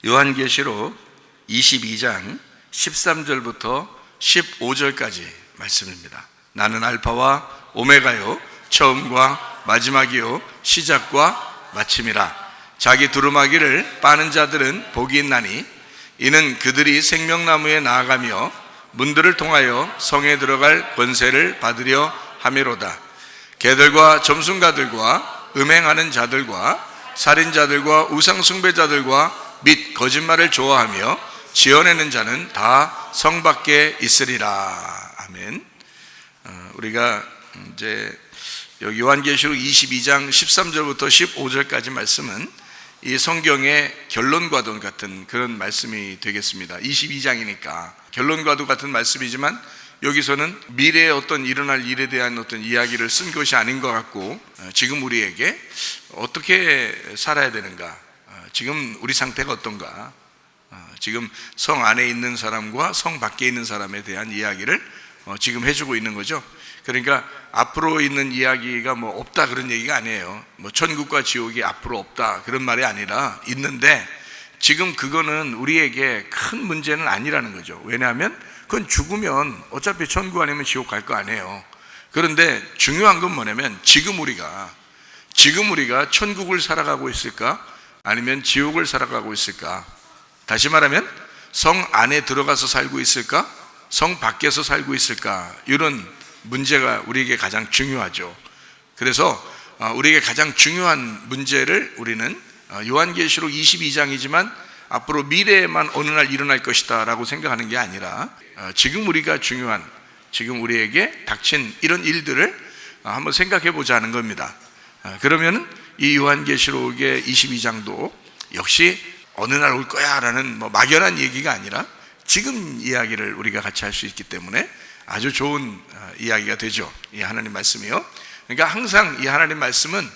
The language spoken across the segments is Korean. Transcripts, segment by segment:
요한계시록 22장 13절부터 15절까지 말씀입니다. 나는 알파와 오메가요 처음과 마지막이요 시작과 마침이라. 자기 두루마기를 빠는 자들은 복이 있나니 이는 그들이 생명나무에 나아가며 문들을 통하여 성에 들어갈 권세를 받으려 함이로다. 개들과 점순가들과 음행하는 자들과 살인자들과 우상숭배자들과 및 거짓말을 좋아하며 지어내는 자는 다 성 밖에 있으리라. 아멘. 우리가 이제 여기 요한계시록 22장 13절부터 15절까지 말씀은 이 성경의 결론과도 같은 그런 말씀이 되겠습니다. 22장이니까 결론과도 같은 말씀이지만 여기서는 미래에 어떤 일어날 일에 대한 어떤 이야기를 쓴 것이 아닌 것 같고, 지금 우리에게 어떻게 살아야 되는가, 지금 우리 상태가 어떤가, 지금 성 안에 있는 사람과 성 밖에 있는 사람에 대한 이야기를 지금 해주고 있는 거죠. 그러니까 앞으로 있는 이야기가 뭐 없다 그런 얘기가 아니에요. 뭐 천국과 지옥이 앞으로 없다 그런 말이 아니라 있는데, 지금 그거는 우리에게 큰 문제는 아니라는 거죠. 왜냐하면 그건 죽으면 어차피 천국 아니면 지옥 갈 거 아니에요. 그런데 중요한 건 뭐냐면 지금 우리가 천국을 살아가고 있을까 아니면 지옥을 살아가고 있을까. 다시 말하면 성 안에 들어가서 살고 있을까 성 밖에서 살고 있을까. 이런 문제가 우리에게 가장 중요하죠. 그래서 우리에게 가장 중요한 문제를 우리는 요한계시록 22장이지만 앞으로 미래에만 어느 날 일어날 것이다 라고 생각하는 게 아니라 지금 우리가 중요한, 지금 우리에게 닥친 이런 일들을 한번 생각해 보자는 겁니다. 그러면 이 요한계시록의 22장도 역시 어느 날 올 거야 라는 막연한 얘기가 아니라 지금 이야기를 우리가 같이 할 수 있기 때문에 아주 좋은 이야기가 되죠. 이 하나님 말씀이요. 그러니까 항상 이 하나님 말씀은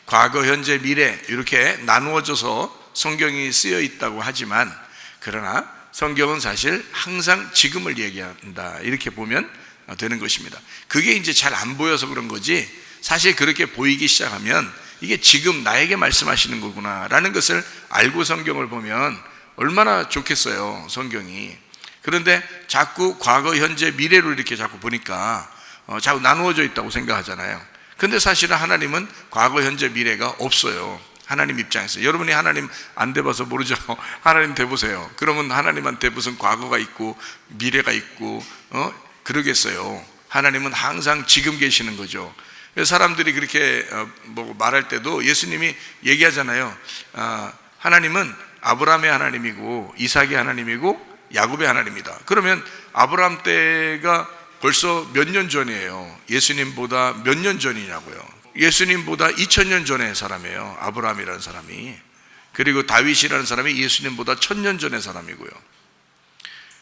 과거, 현재, 미래 이렇게 나누어져서 성경이 쓰여 있다고 하지만, 그러나 성경은 사실 항상 지금을 얘기한다 이렇게 보면 되는 것입니다. 그게 이제 잘 안 보여서 그런 거지, 사실 그렇게 보이기 시작하면 이게 지금 나에게 말씀하시는 거구나 라는 것을 알고 성경을 보면 얼마나 좋겠어요, 성경이. 그런데 자꾸 과거, 현재, 미래로 이렇게 자꾸 보니까 자꾸 나누어져 있다고 생각하잖아요. 근데 사실은 하나님은 과거, 현재, 미래가 없어요. 하나님 입장에서. 여러분이 하나님 안 돼봐서 모르죠. 하나님 돼보세요. 그러면 하나님한테 무슨 과거가 있고 미래가 있고 그러겠어요. 하나님은 항상 지금 계시는 거죠. 사람들이 그렇게 말할 때도 예수님이 얘기하잖아요. 하나님은 아브라함의 하나님이고 이삭의 하나님이고 야곱의 하나님이다. 그러면 아브라함 때가 벌써 몇 년 전이에요. 예수님보다 몇 년 전이냐고요. 예수님보다 2000년 전의 사람이에요, 아브라함이라는 사람이. 그리고 다윗이라는 사람이 예수님보다 1000년 전의 사람이고요.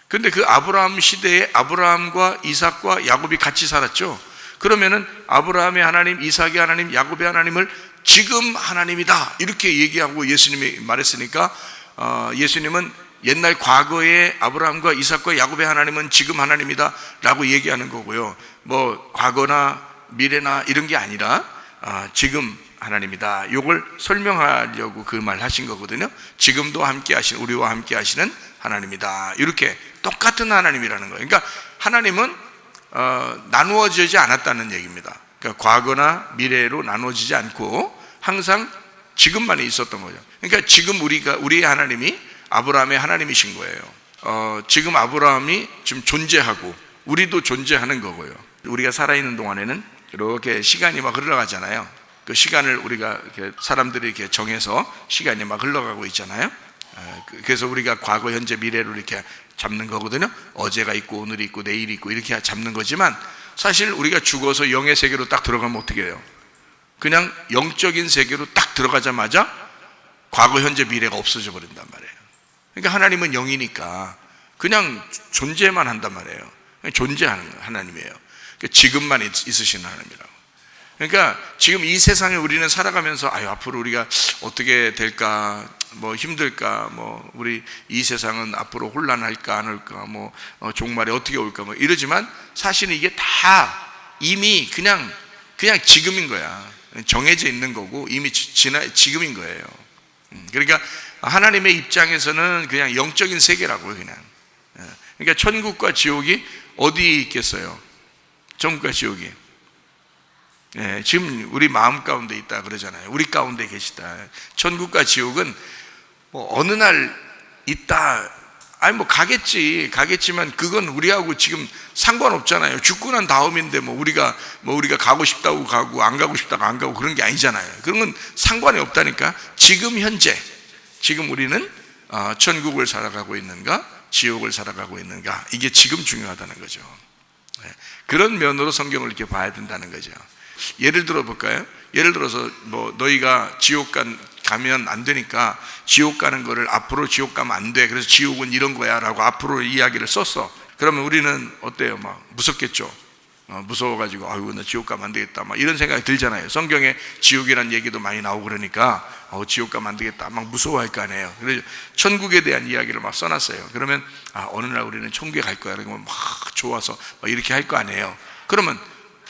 근데 그 아브라함 시대에 아브라함과 이삭과 야곱이 같이 살았죠. 그러면은 아브라함의 하나님, 이삭의 하나님, 야곱의 하나님을 지금 하나님이다 이렇게 얘기하고 예수님이 말했으니까 예수님은 옛날 과거에 아브라함과 이삭과 야곱의 하나님은 지금 하나님이다 라고 얘기하는 거고요. 뭐 과거나 미래나 이런 게 아니라 지금 하나님이다, 이걸 설명하려고 그 말 하신 거거든요. 지금도 함께 하시는, 우리와 함께 하시는 하나님이다, 이렇게 똑같은 하나님이라는 거예요. 그러니까 하나님은 나누어지지 않았다는 얘기입니다. 그러니까 과거나 미래로 나누어지지 않고 항상 지금만 있었던 거죠. 그러니까 지금 우리의 하나님이 아브라함의 하나님이신 거예요. 지금 아브라함이 지금 존재하고 우리도 존재하는 거고요. 우리가 살아있는 동안에는 이렇게 시간이 막 흘러가잖아요. 그 시간을 우리가 이렇게 사람들이 이렇게 정해서 시간이 막 흘러가고 있잖아요. 그래서 우리가 과거, 현재, 미래로 이렇게 잡는 거거든요. 어제가 있고 오늘이 있고 내일이 있고 이렇게 잡는 거지만, 사실 우리가 죽어서 영의 세계로 딱 들어가면 어떻게 해요? 그냥 영적인 세계로 딱 들어가자마자 과거, 현재, 미래가 없어져 버린단 말이에요. 그러니까 하나님은 영이니까 그냥 존재만 한단 말이에요. 그냥 존재하는 하나님이에요. 그러니까 지금만 있으신 하나님이라고. 그러니까 지금 이 세상에 우리는 살아가면서 앞으로 우리가 어떻게 될까, 뭐 힘들까, 뭐 우리 이 세상은 앞으로 혼란할까 안 할까, 뭐 종말이 어떻게 올까, 뭐 이러지만 사실은 이게 다 이미 그냥 지금인 거야. 정해져 있는 거고 이미 지금인 거예요. 그러니까 하나님의 입장에서는 그냥 영적인 세계라고요, 그냥. 그러니까 천국과 지옥이 어디에 있겠어요? 천국과 지옥이. 지금 우리 마음 가운데 있다 그러잖아요. 우리 가운데 계시다. 천국과 지옥은 뭐 어느 날 있다. 아니 뭐 가겠지만 그건 우리하고 지금 상관없잖아요. 죽고 난 다음인데 우리가 가고 싶다고 가고 안 가고 싶다고 안 가고 그런 게 아니잖아요. 그런 건 상관이 없다니까. 지금 현재 지금 우리는 천국을 살아가고 있는가 지옥을 살아가고 있는가, 이게 지금 중요하다는 거죠. 그런 면으로 성경을 이렇게 봐야 된다는 거죠. 예를 들어 볼까요? 예를 들어서 너희가 지옥 가면 안 되니까 지옥 가는 거를 앞으로 지옥 가면 안 돼, 그래서 지옥은 이런 거야 라고 앞으로 이야기를 썼어. 그러면 우리는 어때요? 무섭겠죠. 무서워가지고 아이고 나 지옥 가면 안 되겠다 이런 생각이 들잖아요. 성경에 지옥이라는 얘기도 많이 나오고 그러니까 지옥 가면 안 되겠다 무서워할 거 아니에요. 그래서 천국에 대한 이야기를 써놨어요. 그러면 어느 날 우리는 천국에 갈 거야 그러면 막 좋아서 이렇게 할 거 아니에요. 그러면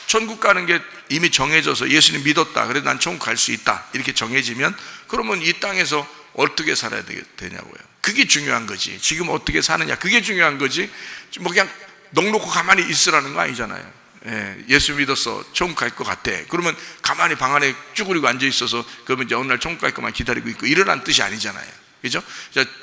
천국 가는 게 이미 정해져서 예수님 믿었다, 그래도 난 천국 갈 수 있다 이렇게 정해지면, 그러면 이 땅에서 어떻게 살아야 되냐고요. 그게 중요한 거지. 지금 어떻게 사느냐, 그게 중요한 거지. 그냥 넋놓고 가만히 있으라는 거 아니잖아요. 예수 믿었어, 천국 갈 것 같아. 그러면 가만히 방 안에 쭈그리고 앉아 있어서 그러면 이제 어느 날 천국 갈 것만 기다리고 있고 이러라는 뜻이 아니잖아요. 그죠?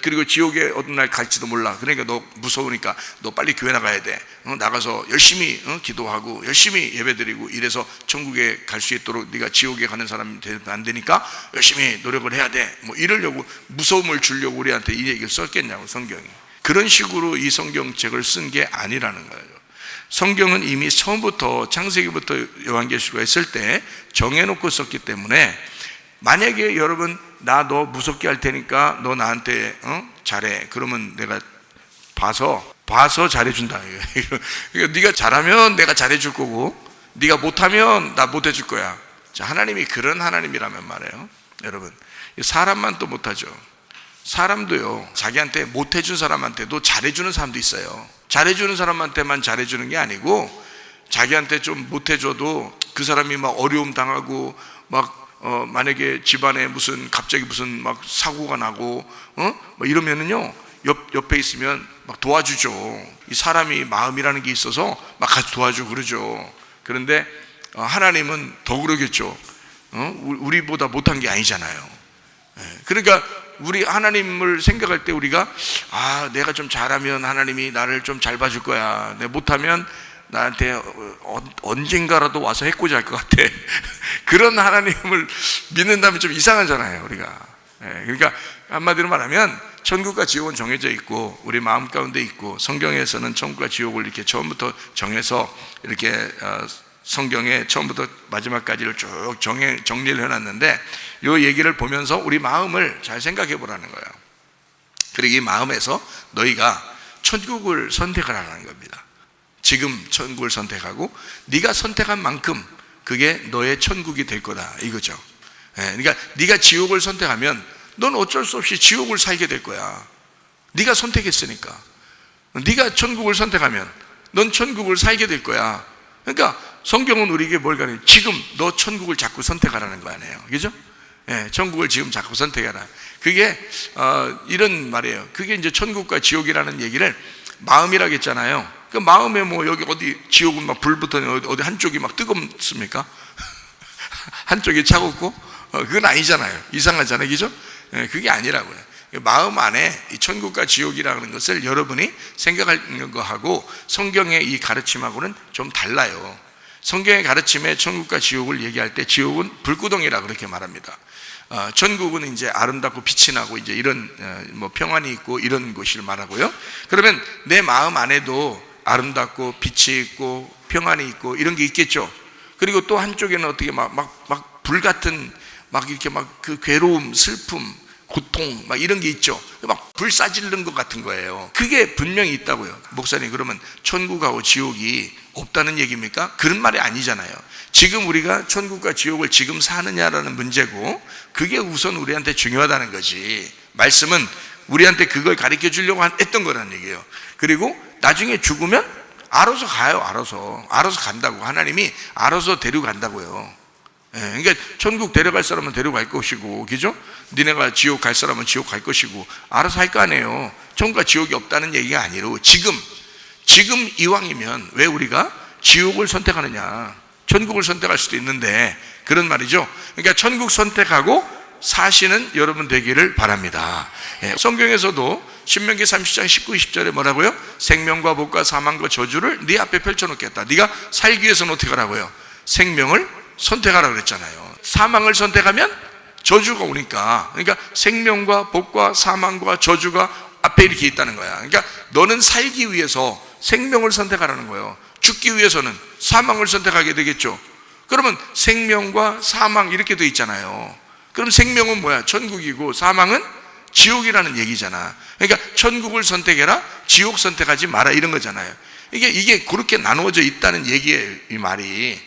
그리고 지옥에 어느 날 갈지도 몰라. 그러니까 너 무서우니까 너 빨리 교회 나가야 돼. 나가서 열심히 기도하고 열심히 예배드리고 이래서 천국에 갈 수 있도록, 네가 지옥에 가는 사람이 되면 안 되니까 열심히 노력을 해야 돼. 이러려고 무서움을 주려고 우리한테 이 얘기를 썼겠냐고, 성경이. 그런 식으로 이 성경책을 쓴 게 아니라는 거예요. 성경은 이미 처음부터 창세기부터 요한계시록에 있을 때 정해놓고 썼기 때문에, 만약에 여러분 나 너 무섭게 할 테니까 너 나한테 잘해, 그러면 내가 봐서 잘해준다. 그러니까 네가 잘하면 내가 잘해줄 거고 네가 못하면 나 못해줄 거야. 자, 하나님이 그런 하나님이라면 말이에요. 여러분, 사람만 또 못하죠. 사람도요, 자기한테 못해준 사람한테도 잘해주는 사람도 있어요. 잘해주는 사람한테만 잘해주는 게 아니고, 자기한테 좀 못해줘도 그 사람이 어려움 당하고 만약에 집안에 갑자기 무슨 사고가 나고 이러면은요, 옆에 있으면 도와주죠. 이 사람이 마음이라는 게 있어서 같이 도와주고 그러죠. 그런데 하나님은 더 그러겠죠. 우리보다 못한 게 아니잖아요. 그러니까 우리 하나님을 생각할 때 우리가 내가 좀 잘하면 하나님이 나를 좀 잘 봐줄 거야, 내가 못하면 나한테 언젠가라도 와서 해코지 할 것 같아. 그런 하나님을 믿는다면 좀 이상하잖아요, 우리가. 그러니까 한마디로 말하면 천국과 지옥은 정해져 있고 우리 마음 가운데 있고, 성경에서는 천국과 지옥을 이렇게 처음부터 정해서 이렇게 성경에 처음부터 마지막까지를 쭉 정리를 해놨는데, 이 얘기를 보면서 우리 마음을 잘 생각해 보라는 거예요. 그리고 이 마음에서 너희가 천국을 선택하라는 겁니다. 지금 천국을 선택하고 네가 선택한 만큼 그게 너의 천국이 될 거다, 이거죠. 그러니까 네가 지옥을 선택하면 넌 어쩔 수 없이 지옥을 살게 될 거야. 네가 선택했으니까. 네가 천국을 선택하면 넌 천국을 살게 될 거야. 그러니까 성경은 우리에게 뭘 가르쳐요? 지금 너 천국을 자꾸 선택하라는 거 아니에요, 그죠? 천국을 지금 자꾸 선택해라. 그게 이런 말이에요. 그게 이제 천국과 지옥이라는 얘기를 마음이라고 했잖아요. 그 마음에 여기 어디 지옥은 불 붙었니, 어디 한쪽이 뜨겁습니까? 한쪽이 차갑고? 그건 아니잖아요. 이상하잖아요, 그죠? 그게 아니라고요. 마음 안에 이 천국과 지옥이라는 것을 여러분이 생각하는 거하고 성경의 이 가르침하고는 좀 달라요. 성경의 가르침에 천국과 지옥을 얘기할 때 지옥은 불구덩이라 그렇게 말합니다. 천국은 이제 아름답고 빛이 나고 이제 이런 평안이 있고 이런 곳을 말하고요. 그러면 내 마음 안에도 아름답고 빛이 있고 평안이 있고 이런 게 있겠죠. 그리고 또 한쪽에는 어떻게 불 같은 이렇게 그 괴로움, 슬픔, 고통 이런 게 있죠. 불 싸지르는 것 같은 거예요. 그게 분명히 있다고요. 목사님, 그러면 천국하고 지옥이 없다는 얘기입니까? 그런 말이 아니잖아요. 지금 우리가 천국과 지옥을 지금 사느냐라는 문제고, 그게 우선 우리한테 중요하다는 거지. 말씀은 우리한테 그걸 가르쳐 주려고 했던 거라는 얘기예요. 그리고 나중에 죽으면 알아서 가요. 알아서 간다고. 하나님이 알아서 데리고 간다고요. 그러니까 천국 데려갈 사람은 데려갈 것이고, 그죠? 니네가 지옥 갈 사람은 지옥 갈 것이고, 알아서 할 거 아니에요. 천국과 지옥이 없다는 얘기가 아니로 지금 이왕이면 왜 우리가 지옥을 선택하느냐, 천국을 선택할 수도 있는데, 그런 말이죠. 그러니까 천국 선택하고 사시는 여러분 되기를 바랍니다. 성경에서도 신명기 30장 19, 20절에 뭐라고요? 생명과 복과 사망과 저주를 네 앞에 펼쳐놓겠다. 네가 살기 위해서는 어떻게 하라고요? 생명을 선택하라고 그랬잖아요. 사망을 선택하면 저주가 오니까, 그러니까 생명과 복과 사망과 저주가 앞에 이렇게 있다는 거야. 그러니까 너는 살기 위해서 생명을 선택하라는 거예요. 죽기 위해서는 사망을 선택하게 되겠죠. 그러면 생명과 사망 이렇게 돼 있잖아요. 그럼 생명은 뭐야? 천국이고, 사망은 지옥이라는 얘기잖아. 그러니까 천국을 선택해라, 지옥 선택하지 마라, 이런 거잖아요. 이게 그렇게 나누어져 있다는 얘기예요, 이 말이.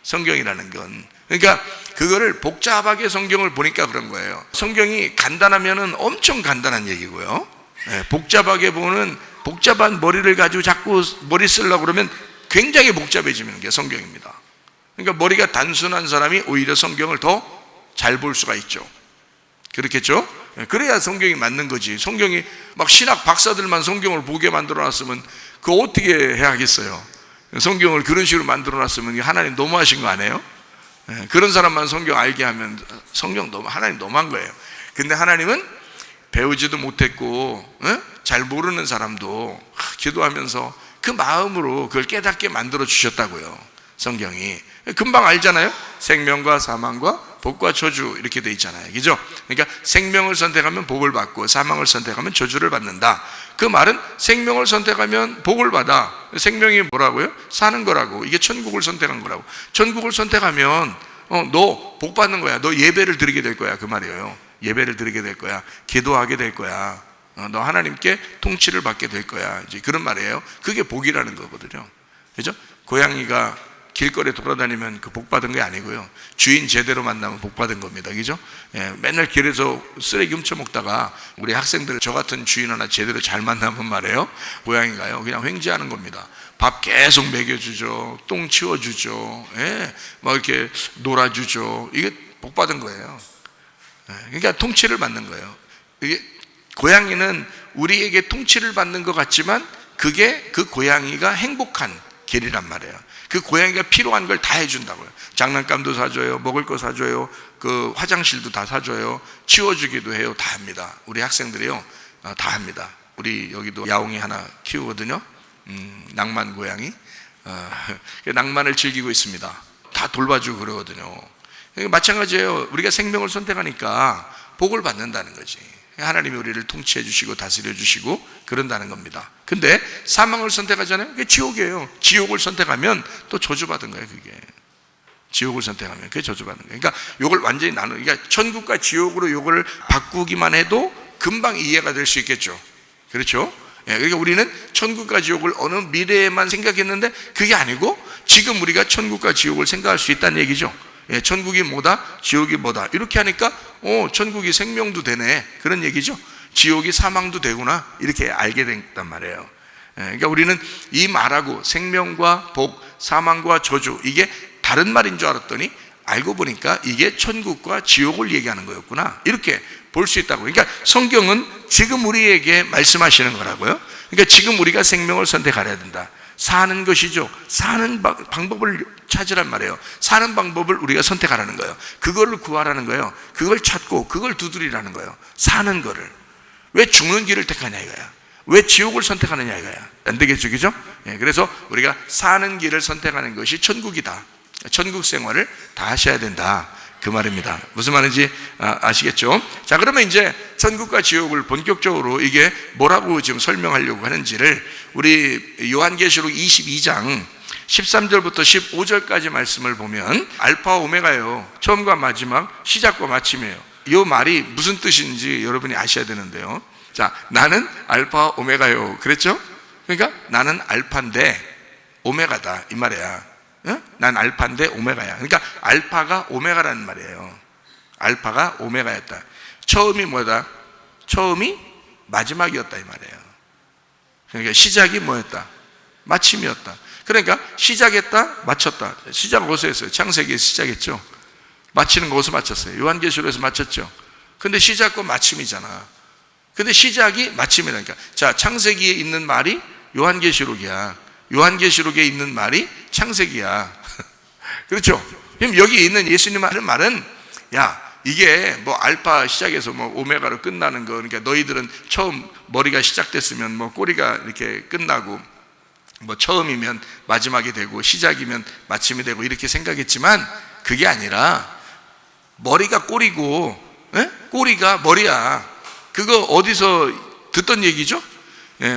성경이라는 건. 그러니까 그거를 복잡하게 성경을 보니까 그런 거예요. 성경이 간단하면은 엄청 간단한 얘기고요. 복잡하게 보는, 복잡한 머리를 가지고 자꾸 머리 쓰려고 그러면 굉장히 복잡해지는 게 성경입니다. 그러니까 머리가 단순한 사람이 오히려 성경을 더 잘 볼 수가 있죠. 그렇겠죠? 그래야 성경이 맞는 거지. 성경이 막 신학 박사들만 성경을 보게 만들어 놨으면 그거 어떻게 해야 하겠어요? 성경을 그런 식으로 만들어 놨으면 하나님 너무하신 거 아니에요? 그런 사람만 성경 알게 하면 하나님 너무한 거예요. 근데 하나님은 배우지도 못했고 잘 모르는 사람도 기도하면서 그 마음으로 그걸 깨닫게 만들어 주셨다고요. 성경이 금방 알잖아요. 생명과 사망과 복과 저주 이렇게 돼 있잖아요. 그죠? 그러니까 생명을 선택하면 복을 받고 사망을 선택하면 저주를 받는다. 그 말은 생명을 선택하면 복을 받아. 생명이 뭐라고요? 사는 거라고. 이게 천국을 선택한 거라고. 천국을 선택하면 너 복 받는 거야. 너 예배를 드리게 될 거야. 그 말이에요. 예배를 드리게 될 거야. 기도하게 될 거야. 너 하나님께 통치를 받게 될 거야. 이제 그런 말이에요. 그게 복이라는 거거든요. 그죠? 고양이가 길거리에 돌아다니면 그 복 받은 게 아니고요. 주인 제대로 만나면 복 받은 겁니다. 그죠? 맨날 길에서 쓰레기 훔쳐먹다가 우리 학생들 저 같은 주인 하나 제대로 잘 만나면 말이에요. 고양이가요. 그냥 횡재하는 겁니다. 밥 계속 먹여주죠. 똥 치워주죠. 막 이렇게 놀아주죠. 이게 복 받은 거예요. 그러니까 통치를 받는 거예요. 이게 고양이는 우리에게 통치를 받는 것 같지만 그게 그 고양이가 행복한 길이란 말이에요. 그 고양이가 필요한 걸 다 해준다고요. 장난감도 사줘요, 먹을 거 사줘요, 그 화장실도 다 사줘요, 치워주기도 해요. 다 합니다. 우리 학생들이요, 다 합니다. 우리 여기도 야옹이 하나 키우거든요. 낭만 고양이. 낭만을 즐기고 있습니다. 다 돌봐주고 그러거든요. 마찬가지예요. 우리가 생명을 선택하니까 복을 받는다는 거지. 하나님이 우리를 통치해 주시고 다스려 주시고 그런다는 겁니다. 근데 사망을 선택하잖아요. 그게 지옥이에요. 지옥을 선택하면 또 저주받은 거예요. 그게 지옥을 선택하면 그게 저주받은 거예요. 그러니까 이걸 완전히 그러니까 천국과 지옥으로 이걸 바꾸기만 해도 금방 이해가 될 수 있겠죠. 그렇죠? 그러니까 우리는 천국과 지옥을 어느 미래에만 생각했는데 그게 아니고 지금 우리가 천국과 지옥을 생각할 수 있다는 얘기죠. 천국이 뭐다? 지옥이 뭐다? 이렇게 하니까 천국이 생명도 되네, 그런 얘기죠. 지옥이 사망도 되구나, 이렇게 알게 됐단 말이에요. 그러니까 우리는 이 말하고 생명과 복, 사망과 저주, 이게 다른 말인 줄 알았더니 알고 보니까 이게 천국과 지옥을 얘기하는 거였구나, 이렇게 볼 수 있다고. 그러니까 성경은 지금 우리에게 말씀하시는 거라고요. 그러니까 지금 우리가 생명을 선택해야 된다. 사는 것이죠. 사는 방법을 찾으란 말이에요. 사는 방법을 우리가 선택하라는 거예요. 그걸 구하라는 거예요. 그걸 찾고 그걸 두드리라는 거예요. 사는 거를. 왜 죽는 길을 택하냐 이거야. 왜 지옥을 선택하느냐 이거야. 안 되겠죠, 그죠? 그래서 우리가 사는 길을 선택하는 것이 천국이다. 천국 생활을 다 하셔야 된다, 그 말입니다. 무슨 말인지 아시겠죠? 자, 그러면 이제 천국과 지옥을 본격적으로 이게 뭐라고 지금 설명하려고 하는지를 우리 요한계시록 22장 13절부터 15절까지 말씀을 보면 알파와 오메가요, 처음과 마지막, 시작과 마침이에요. 이 말이 무슨 뜻인지 여러분이 아셔야 되는데요. 자, 나는 알파와 오메가요, 그랬죠? 그러니까 나는 알파인데 오메가다, 이 말이야. 난 알파인데 오메가야. 그러니까 알파가 오메가라는 말이에요. 알파가 오메가였다. 처음이 뭐다? 처음이 마지막이었다, 이 말이에요. 그러니까 시작이 뭐였다? 마침이었다. 그러니까 시작했다, 마쳤다. 시작 어디서 했어요? 창세기에서 시작했죠. 마치는 거 어디서 마쳤어요? 요한계시록에서 마쳤죠. 근데 시작과 마침이잖아. 근데 시작이 마침이라니까. 자, 창세기에 있는 말이 요한계시록이야. 요한계시록에 있는 말이 창세기야. 그렇죠? 그럼 여기 있는 예수님 하는 말은, 야, 이게 뭐 알파 시작해서 뭐 오메가로 끝나는 거, 그러니까 너희들은 처음 머리가 시작됐으면 뭐 꼬리가 이렇게 끝나고, 뭐 처음이면 마지막이 되고 시작이면 마침이 되고 이렇게 생각했지만, 그게 아니라 머리가 꼬리고, 꼬리가 머리야. 그거 어디서 듣던 얘기죠?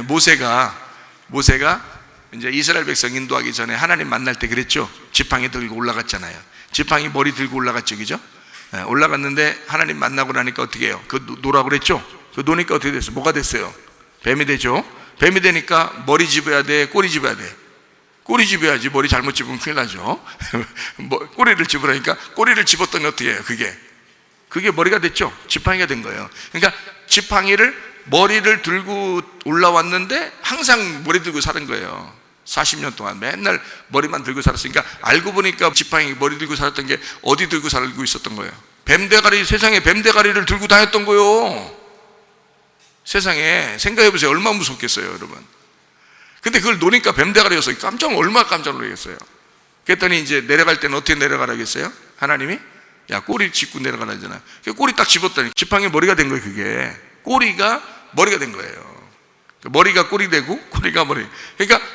모세가 이제 이스라엘 백성 인도하기 전에 하나님 만날 때 그랬죠. 지팡이 들고 올라갔잖아요. 지팡이 머리 들고 올라갔죠, 그죠? 올라갔는데 하나님 만나고 나니까 어떻게 해요? 그 노라고 그랬죠? 그 노니까 어떻게 됐어요? 뭐가 됐어요? 뱀이 되죠? 뱀이 되니까 머리 집어야 돼? 꼬리 집어야 돼? 꼬리 집어야지. 머리 잘못 집으면 큰일 나죠. 꼬리를 집으라니까 꼬리를 집었더니 어떻게 해요? 그게 머리가 됐죠? 지팡이가 된 거예요. 그러니까 지팡이를 머리를 들고 올라왔는데 항상 머리 들고 사는 거예요. 40년 동안 맨날 머리만 들고 살았으니까, 알고 보니까 지팡이 머리 들고 살았던 게 어디 들고 살고 있었던 거예요? 뱀대가리, 세상에 뱀대가리를 들고 다녔던 거예요. 세상에 생각해 보세요. 얼마나 무섭겠어요, 여러분. 근데 그걸 노니까 뱀대가리여서 얼마나 깜짝 놀라겠어요. 그랬더니 이제 내려갈 때는 어떻게 내려가라고 했어요? 하나님이 야, 꼬리 짚고 내려가라 하잖아요. 꼬리 딱 집었더니 지팡이 머리가 된 거예요. 그게 꼬리가 머리가 된 거예요. 머리가 꼬리 되고 꼬리가 머리. 그러니까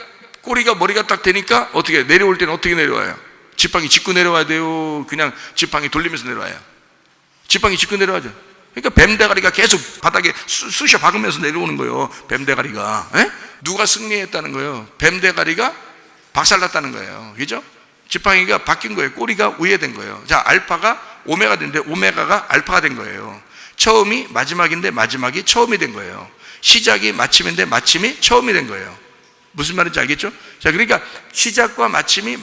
꼬리가 머리가 딱 되니까 어떻게 내려올 때는 어떻게 내려와요? 지팡이 짚고 내려와야 돼요? 그냥 지팡이 돌리면서 내려와요? 지팡이 짚고 내려와죠. 그러니까 뱀대가리가 계속 바닥에 쑤셔 박으면서 내려오는 거예요. 뱀대가리가. 누가 승리했다는 거예요? 뱀대가리가 박살났다는 거예요. 그죠? 지팡이가 바뀐 거예요. 꼬리가 우회된 거예요. 자, 알파가 오메가 됐는데 오메가가 알파가 된 거예요. 처음이 마지막인데 마지막이 처음이 된 거예요. 시작이 마침인데 마침이 처음이 된 거예요. 무슨 말인지 알겠죠? 자, 그러니까 시작과 마침이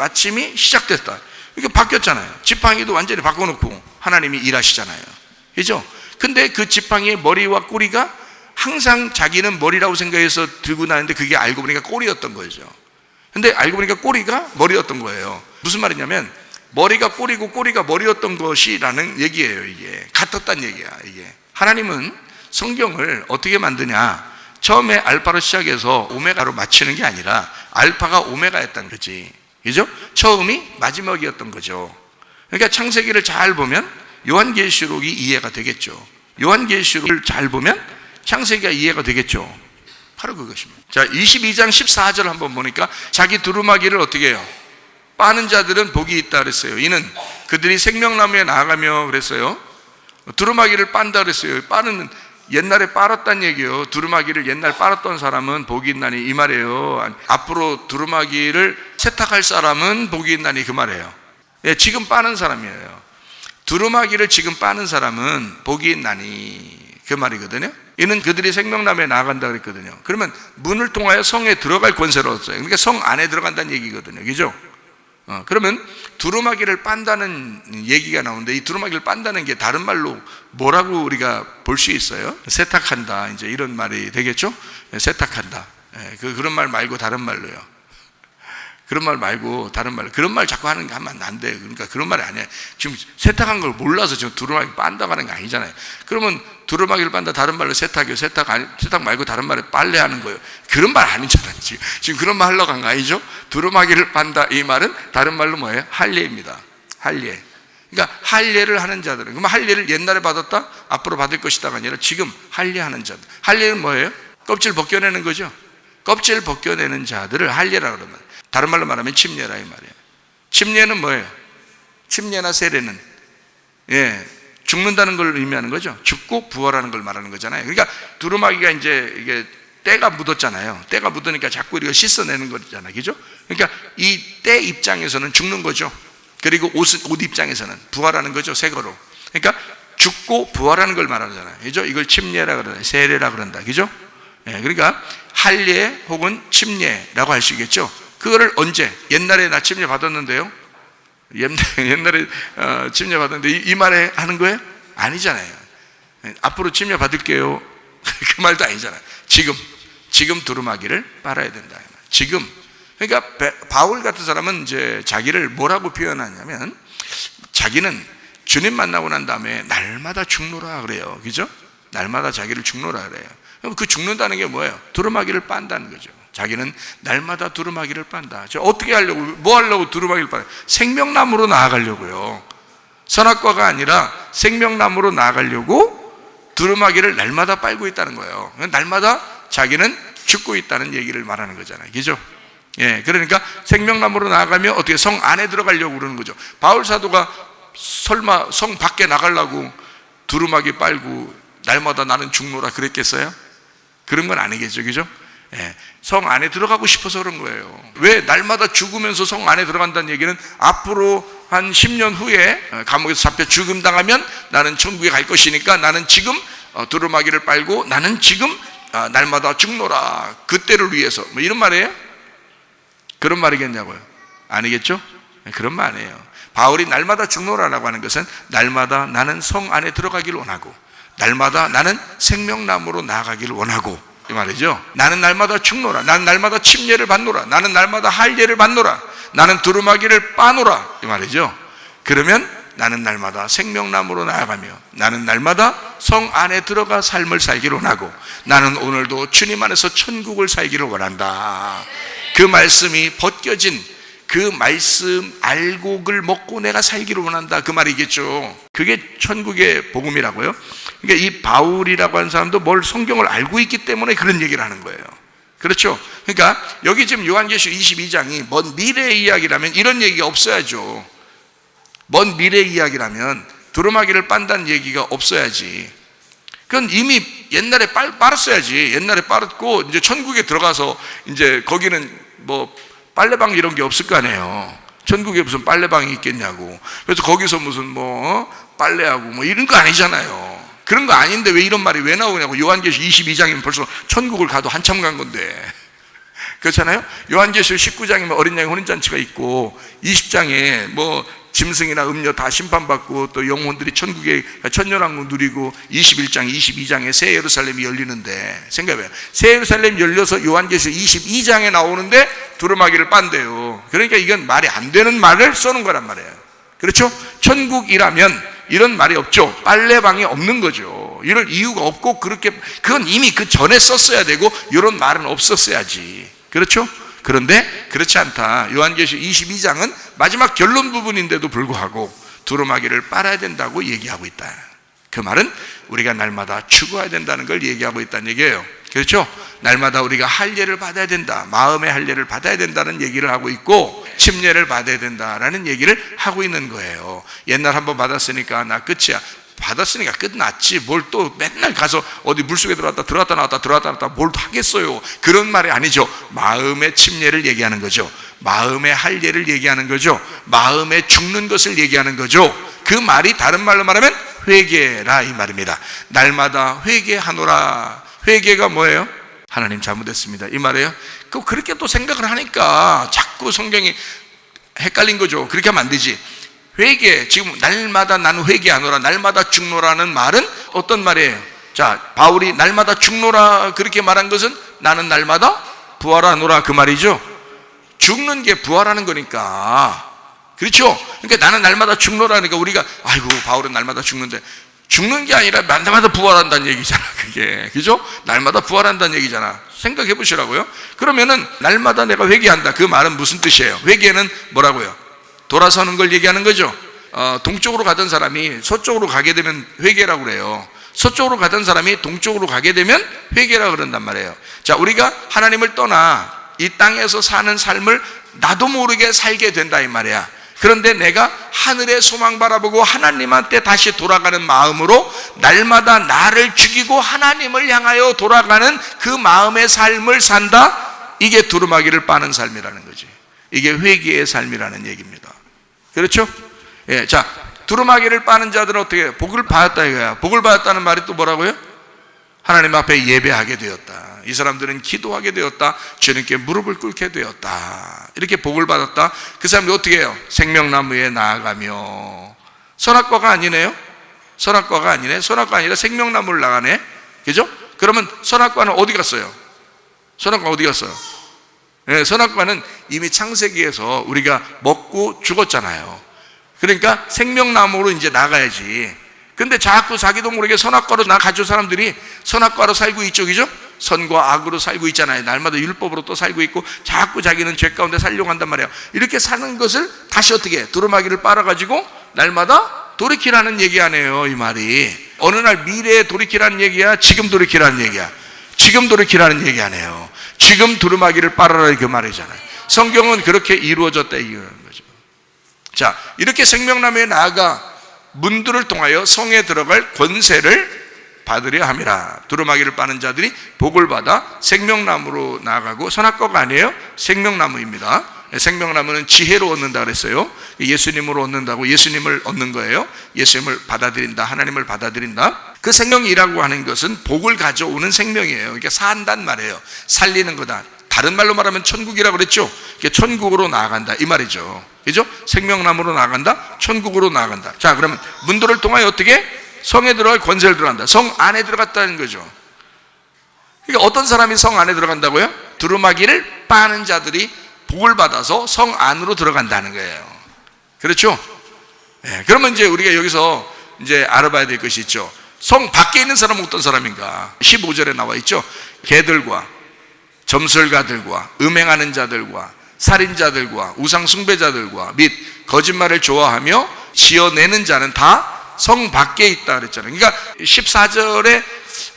시작됐다. 이게 바뀌었잖아요. 지팡이도 완전히 바꿔놓고 하나님이 일하시잖아요. 그죠? 근데 그 지팡이의 머리와 꼬리가 항상 자기는 머리라고 생각해서 들고 나는데 그게 알고 보니까 꼬리였던 거죠. 근데 알고 보니까 꼬리가 머리였던 거예요. 무슨 말이냐면 머리가 꼬리고 꼬리가 머리였던 것이라는 얘기예요. 이게 같았다는 얘기야. 이게 하나님은 성경을 어떻게 만드냐? 처음에 알파로 시작해서 오메가로 마치는 게 아니라 알파가 오메가였다는 거지. 그죠? 처음이 마지막이었던 거죠. 그러니까 창세기를 잘 보면 요한계시록이 이해가 되겠죠. 요한계시록을 잘 보면 창세기가 이해가 되겠죠. 바로 그것입니다. 자, 22장 14절 한번 보니까 자기 두루마기를 어떻게 해요? 빠는 자들은 복이 있다 그랬어요. 이는 그들이 생명나무에 나아가며 그랬어요. 두루마기를 빤다 그랬어요. 빠는 옛날에 빨았단 얘기예요. 두루마기를 옛날 빨았던 사람은 복이 있나니 이 말이에요. 앞으로 두루마기를 세탁할 사람은 복이 있나니 그 말이에요. 예, 지금 빠는 사람이에요. 두루마기를 지금 빠는 사람은 복이 있나니 그 말이거든요. 이는 그들이 생명나무에 나아간다 그랬거든요. 그러면 문을 통하여 성에 들어갈 권세를 얻었어요. 그러니까 성 안에 들어간다는 얘기거든요. 그죠? 그러면 두루마기를 빤다는 얘기가 나오는데 이 두루마기를 빤다는 게 다른 말로 뭐라고 우리가 볼 수 있어요? 세탁한다, 이제 이런 말이 되겠죠? 세탁한다. 그런 말 말고 다른 말로요. 그런 말 말고 다른 말로. 그런 말 자꾸 하면 안 돼요. 그러니까 그런 말이 아니에요. 지금 세탁한 걸 몰라서 지금 두루마기 빤다고 하는 게 아니잖아요. 그러면 두루마기를 빤다 다른 말로 세탁이요. 세탁 말고 다른 말로 빨래하는 거예요. 그런 말 아니잖아요. 지금 그런 말 하려고 한 거 아니죠? 두루마기를 빤다 이 말은 다른 말로 뭐예요? 할례입니다. 할례. 그러니까 할례를 하는 자들은, 그러면 할례를 옛날에 받았다 앞으로 받을 것이다가 아니라 지금 할례하는 자들. 할례는 뭐예요? 껍질 벗겨내는 거죠. 껍질 벗겨내는 자들을 할례라 그러면, 다른 말로 말하면 침례라 이 말이에요. 침례는 뭐예요? 침례나 세례는 죽는다는 걸 의미하는 거죠. 죽고 부활하는 걸 말하는 거잖아요. 그러니까 두루마기가 이제 이게 때가 묻었잖아요. 때가 묻으니까 자꾸 우리가 씻어내는 거잖아요. 그죠? 그러니까 이 때 입장에서는 죽는 거죠. 그리고 옷 입장에서는 부활하는 거죠. 새 거로. 그러니까 죽고 부활하는 걸 말하잖아요. 그죠? 이걸 침례라 그런다. 세례라 그런다. 그죠? 그러니까 할례 혹은 침례라고 할 수 있겠죠. 그거를 언제? 옛날에 나 침례 받았는데요. 옛날에 침례 받았는데 이 말에 하는 거예요? 아니잖아요. 앞으로 침례 받을게요. 그 말도 아니잖아요. 지금 두루마기를 빨아야 된다. 지금. 그러니까 바울 같은 사람은 이제 자기를 뭐라고 표현하냐면 자기는 주님 만나고 난 다음에 날마다 죽노라 그래요. 그죠? 날마다 자기를 죽노라 그래요. 그럼 그 죽는다는 게 뭐예요? 두루마기를 빤다는 거죠. 자기는 날마다 두루마기를 빤다. 저 어떻게 하려고, 뭐 하려고 두루마기를 빤다? 생명나무로 나아가려고요. 선악과가 아니라 생명나무로 나아가려고 두루마기를 날마다 빨고 있다는 거예요. 날마다 자기는 죽고 있다는 얘기를 말하는 거잖아요. 그죠? 예, 그러니까 생명나무로 나아가면 어떻게 성 안에 들어가려고 그러는 거죠. 바울 사도가 설마 성 밖에 나가려고 두루마기 빨고 날마다 나는 죽노라 그랬겠어요? 그런 건 아니겠죠. 그죠? 예, 성 안에 들어가고 싶어서 그런 거예요. 왜 날마다 죽으면서 성 안에 들어간다는 얘기는 앞으로 한 10년 후에 감옥에서 잡혀 죽음당하면 나는 천국에 갈 것이니까 나는 지금 두루마기를 빨고 나는 지금 날마다 죽노라, 그때를 위해서, 뭐 이런 말이에요? 그런 말이겠냐고요? 아니겠죠? 그런 말 아니에요. 바울이 날마다 죽노라라고 하는 것은 날마다 나는 성 안에 들어가기를 원하고 날마다 나는 생명나무로 나아가기를 원하고, 이 말이죠. 나는 날마다 죽노라, 나는 날마다 침례를 받노라, 나는 날마다 할례를 받노라, 나는 두루마기를 빠노라, 이 말이죠. 그러면 나는 날마다 생명나무로 나아가며 나는 날마다 성 안에 들어가 삶을 살기를 원하고 나는 오늘도 주님 안에서 천국을 살기를 원한다. 그 말씀이 벗겨진 그 말씀 알곡을 먹고 내가 살기를 원한다, 그 말이겠죠. 그게 천국의 복음이라고요. 그러니까 이 바울이라고 하는 사람도 뭘 성경을 알고 있기 때문에 그런 얘기를 하는 거예요. 그렇죠? 그러니까 여기 지금 요한계시록 22장이 먼 미래의 이야기라면 이런 얘기가 없어야죠. 먼 미래의 이야기라면 두루마기를 빤다는 얘기가 없어야지. 그건 이미 옛날에 빨았어야지. 옛날에 빨았고 이제 천국에 들어가서 이제 거기는 뭐 빨래방 이런 게 없을 거 아니에요. 천국에 무슨 빨래방이 있겠냐고. 그래서 거기서 무슨 뭐 빨래하고 뭐 이런 거 아니잖아요. 그런 거 아닌데 왜 이런 말이 왜 나오냐고. 요한계시록 22장이면 벌써 천국을 가도 한참 간 건데. 그렇잖아요. 요한계시록 19장이면 어린 양의 혼인잔치가 있고 20장에 뭐 짐승이나 음료 다 심판받고 또 영혼들이 천국의 천년왕국 누리고 21장, 22장에 새 예루살렘이 열리는데 생각해봐요. 새 예루살렘이 열려서 요한계시록 22장에 나오는데 두루마기를 빤대요. 그러니까 이건 말이 안 되는 말을 써는 거란 말이에요. 그렇죠? 천국이라면 이런 말이 없죠. 빨래방이 없는 거죠. 이럴 이유가 없고 그렇게 그건 이미 그 전에 썼어야 되고 이런 말은 없었어야지. 그렇죠? 그런데 그렇지 않다. 요한계시록 22장은 마지막 결론 부분인데도 불구하고 두루마기를 빨아야 된다고 얘기하고 있다. 그 말은 우리가 날마다 추구해야 된다는 걸 얘기하고 있다는 얘기예요. 그렇죠? 날마다 우리가 할례를 받아야 된다, 마음의 할례를 받아야 된다는 얘기를 하고 있고 침례를 받아야 된다라는 얘기를 하고 있는 거예요. 옛날 한번 받았으니까 나 끝이야. 받았으니까 끝났지 뭘 또 맨날 가서 어디 물속에 들어갔다 나왔다 뭘 하겠어요. 그런 말이 아니죠. 마음의 침례를 얘기하는 거죠. 마음의 할례를 얘기하는 거죠. 마음에 죽는 것을 얘기하는 거죠. 그 말이 다른 말로 말하면 회개라 이 말입니다. 날마다 회개하노라. 회개가 뭐예요? 하나님 잘못했습니다 이 말이에요. 그렇게 또 생각을 하니까 자꾸 성경이 헷갈린 거죠. 그렇게 하면 안 되지. 회개, 지금 날마다 나는 회개하노라, 날마다 죽노라는 말은 어떤 말이에요? 자, 바울이 날마다 죽노라 그렇게 말한 것은 나는 날마다 부활하노라 그 말이죠. 죽는 게 부활하는 거니까. 그렇죠? 그러니까 나는 날마다 죽노라니까 우리가 아이고 바울은 날마다 죽는데 죽는 게 아니라 날마다 부활한다는 얘기잖아. 그게 그죠? 날마다 부활한다는 얘기잖아. 생각해 보시라고요. 그러면은 날마다 내가 회개한다 그 말은 무슨 뜻이에요? 회개는 뭐라고요? 돌아서는 걸 얘기하는 거죠. 동쪽으로 가던 사람이 서쪽으로 가게 되면 회개라고 그래요. 서쪽으로 가던 사람이 동쪽으로 가게 되면 회개라고 그런단 말이에요. 자, 우리가 하나님을 떠나 이 땅에서 사는 삶을 나도 모르게 살게 된다 이 말이야. 그런데 내가 하늘의 소망 바라보고 하나님한테 다시 돌아가는 마음으로 날마다 나를 죽이고 하나님을 향하여 돌아가는 그 마음의 삶을 산다. 이게 두루마기를 빠는 삶이라는 거지. 이게 회개의 삶이라는 얘기입니다. 그렇죠? 예, 자, 두루마기를 빠는 자들은 어떻게 해요? 복을 받았다 이거야. 복을 받았다는 말이 또 뭐라고요? 하나님 앞에 예배하게 되었다. 이 사람들은 기도하게 되었다. 주님께 무릎을 꿇게 되었다. 이렇게 복을 받았다. 그 사람이 어떻게 해요? 생명나무에 나아가며. 선악과가 아니네요. 선악과가 아니네. 선악과 아니라 생명나무를 나가네. 그죠? 그러면 선악과는 어디 갔어요? 선악과 어디 갔어요? 네, 선악과는 이미 창세기에서 우리가 먹고 죽었잖아요. 그러니까 생명나무로 이제 나가야지. 근데 자꾸 자기도 모르게 선악과로 가죠. 사람들이 선악과로 살고 있죠, 그죠? 선과 악으로 살고 있잖아요. 날마다 율법으로 또 살고 있고 자꾸 자기는 죄 가운데 살려고 한단 말이에요. 이렇게 사는 것을 다시 어떻게 해? 두루마기를 빨아가지고 날마다 돌이키라는 얘기 아니에요, 이 말이. 어느 날 미래에 돌이키라는 얘기야, 지금 돌이키라는 얘기야? 지금 돌이키라는 얘기 아니에요. 지금 두루마기를 빨아라, 그 말이잖아요. 성경은 그렇게 이루어졌다 이거는 거죠. 자, 이렇게 생명나무에 나아가 문들을 통하여 성에 들어갈 권세를 받으려 함이라. 두루마기를 빠는 자들이 복을 받아 생명나무로 나아가고, 선악과가 아니에요, 생명나무입니다. 생명나무는 지혜로 얻는다 그랬어요. 예수님으로 얻는다고, 예수님을 얻는 거예요. 예수님을 받아들인다, 하나님을 받아들인다. 그 생명이라고 하는 것은 복을 가져오는 생명이에요. 그러니까 산단 말이에요. 살리는 거다. 다른 말로 말하면 천국이라고 그랬죠. 천국으로 나아간다 이 말이죠, 그죠? 생명나무로 나아간다, 천국으로 나아간다. 자, 그러면 문들을 통하여 어떻게? 성에 들어갈 권세를 들어간다. 성 안에 들어갔다는 거죠. 그러니까 어떤 사람이 성 안에 들어간다고요? 두루마기를 빠는 자들이 복을 받아서 성 안으로 들어간다는 거예요. 그렇죠? 네, 그러면 이제 우리가 여기서 이제 알아봐야 될 것이 있죠. 성 밖에 있는 사람은 어떤 사람인가? 15절에 나와 있죠. 개들과 점술가들과 음행하는 자들과 살인자들과 우상 숭배자들과 및 거짓말을 좋아하며 지어내는 자는 다 성 밖에 있다 그랬잖아요. 그러니까 14절에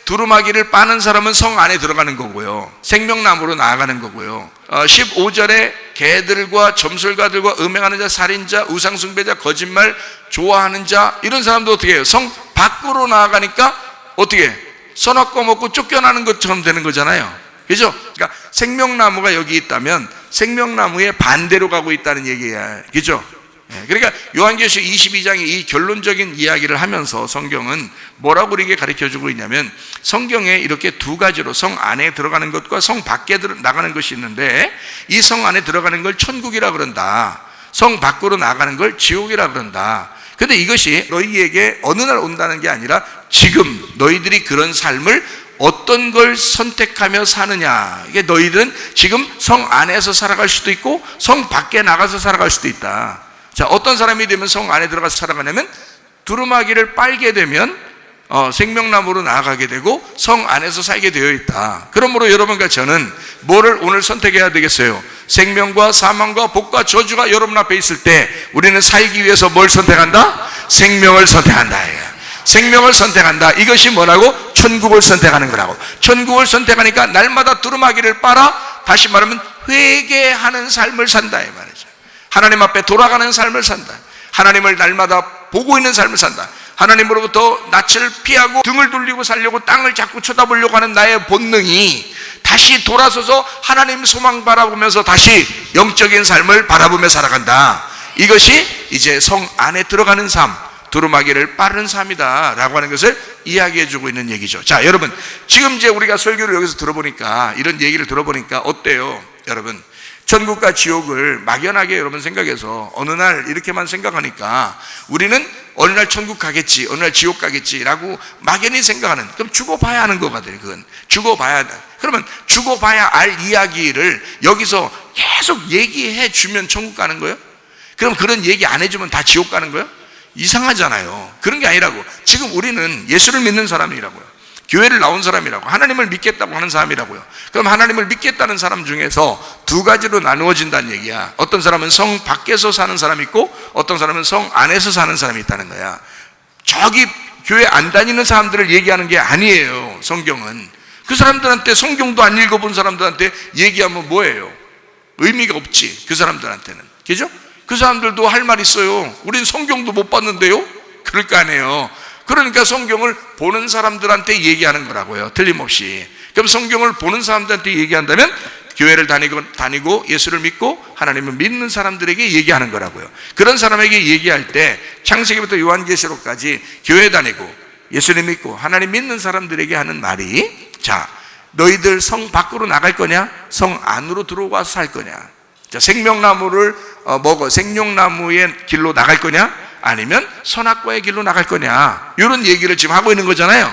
두루마기를 빠는 사람은 성 안에 들어가는 거고요, 생명나무로 나아가는 거고요. 15절에 개들과 점술가들과 음행하는 자, 살인자, 우상 숭배자, 거짓말 좋아하는 자, 이런 사람도 어떻게 해요? 성 밖으로 나아가니까 어떻게? 선악과 먹고 쫓겨나는 것처럼 되는 거잖아요, 그죠? 그러니까 생명나무가 여기 있다면 생명나무의 반대로 가고 있다는 얘기야, 그죠? 그러니까 요한계시록 22장의 이 결론적인 이야기를 하면서 성경은 뭐라고 이렇게 가르쳐주고 있냐면, 성경에 이렇게 두 가지로 성 안에 들어가는 것과 성 밖에 나가는 것이 있는데, 이 성 안에 들어가는 걸 천국이라 그런다, 성 밖으로 나가는 걸 지옥이라 그런다. 근데 이것이 너희에게 어느 날 온다는 게 아니라 지금 너희들이 그런 삶을 어떤 걸 선택하며 사느냐. 이게 너희들은 지금 성 안에서 살아갈 수도 있고 성 밖에 나가서 살아갈 수도 있다. 자, 어떤 사람이 되면 성 안에 들어가서 살아가냐면, 두루마기를 빨게 되면 생명나무로 나아가게 되고 성 안에서 살게 되어 있다. 그러므로 여러분과 저는 뭐를 오늘 선택해야 되겠어요? 생명과 사망과 복과 저주가 여러분 앞에 있을 때 우리는 살기 위해서 뭘 선택한다? 생명을 선택한다. 생명을 선택한다. 이것이 뭐라고? 천국을 선택하는 거라고. 천국을 선택하니까 날마다 두루마기를 빨아, 다시 말하면 회개하는 삶을 산다 이 말이죠. 하나님 앞에 돌아가는 삶을 산다. 하나님을 날마다 보고 있는 삶을 산다. 하나님으로부터 낯을 피하고 등을 돌리고 살려고 땅을 자꾸 쳐다보려고 하는 나의 본능이 다시 돌아서서 하나님 소망 바라보면서 다시 영적인 삶을 바라보며 살아간다. 이것이 이제 성 안에 들어가는 삶, 두루마기를 빠르는 삶이다 라고 하는 것을 이야기해 주고 있는 얘기죠. 자, 여러분, 지금 이제 우리가 설교를 여기서 들어보니까, 이런 얘기를 들어보니까 어때요? 여러분, 천국과 지옥을 막연하게 여러분 생각해서 어느 날 이렇게만 생각하니까 우리는 어느 날 천국 가겠지, 어느 날 지옥 가겠지 라고 막연히 생각하는, 그럼 죽어봐야 하는 거거든요. 그건 죽어봐야 돼. 그러면 죽어봐야 알 이야기를 여기서 계속 얘기해 주면 천국 가는 거예요? 그럼 그런 얘기 안 해주면 다 지옥 가는 거예요? 이상하잖아요. 그런 게 아니라고. 지금 우리는 예수를 믿는 사람이라고요. 교회를 나온 사람이라고, 하나님을 믿겠다고 하는 사람이라고요. 그럼 하나님을 믿겠다는 사람 중에서 두 가지로 나누어진다는 얘기야. 어떤 사람은 성 밖에서 사는 사람이 있고 어떤 사람은 성 안에서 사는 사람이 있다는 거야. 저기 교회 안 다니는 사람들을 얘기하는 게 아니에요. 성경은 그 사람들한테, 성경도 안 읽어본 사람들한테 얘기하면 뭐예요? 의미가 없지, 그 사람들한테는. 그죠? 그 사람들도 할 말 있어요. 우린 성경도 못 봤는데요? 그럴 거 아니에요. 그러니까 성경을 보는 사람들한테 얘기하는 거라고요, 틀림없이. 그럼 성경을 보는 사람들한테 얘기한다면 교회를 다니고 예수를 믿고 하나님을 믿는 사람들에게 얘기하는 거라고요. 그런 사람에게 얘기할 때 창세기부터 요한계시록까지 교회 다니고 예수를 믿고 하나님 믿는 사람들에게 하는 말이, 자, 너희들 성 밖으로 나갈 거냐? 성 안으로 들어와서 살 거냐? 자, 생명나무를 먹어 생명나무의 길로 나갈 거냐? 아니면 선악과의 길로 나갈 거냐? 이런 얘기를 지금 하고 있는 거잖아요.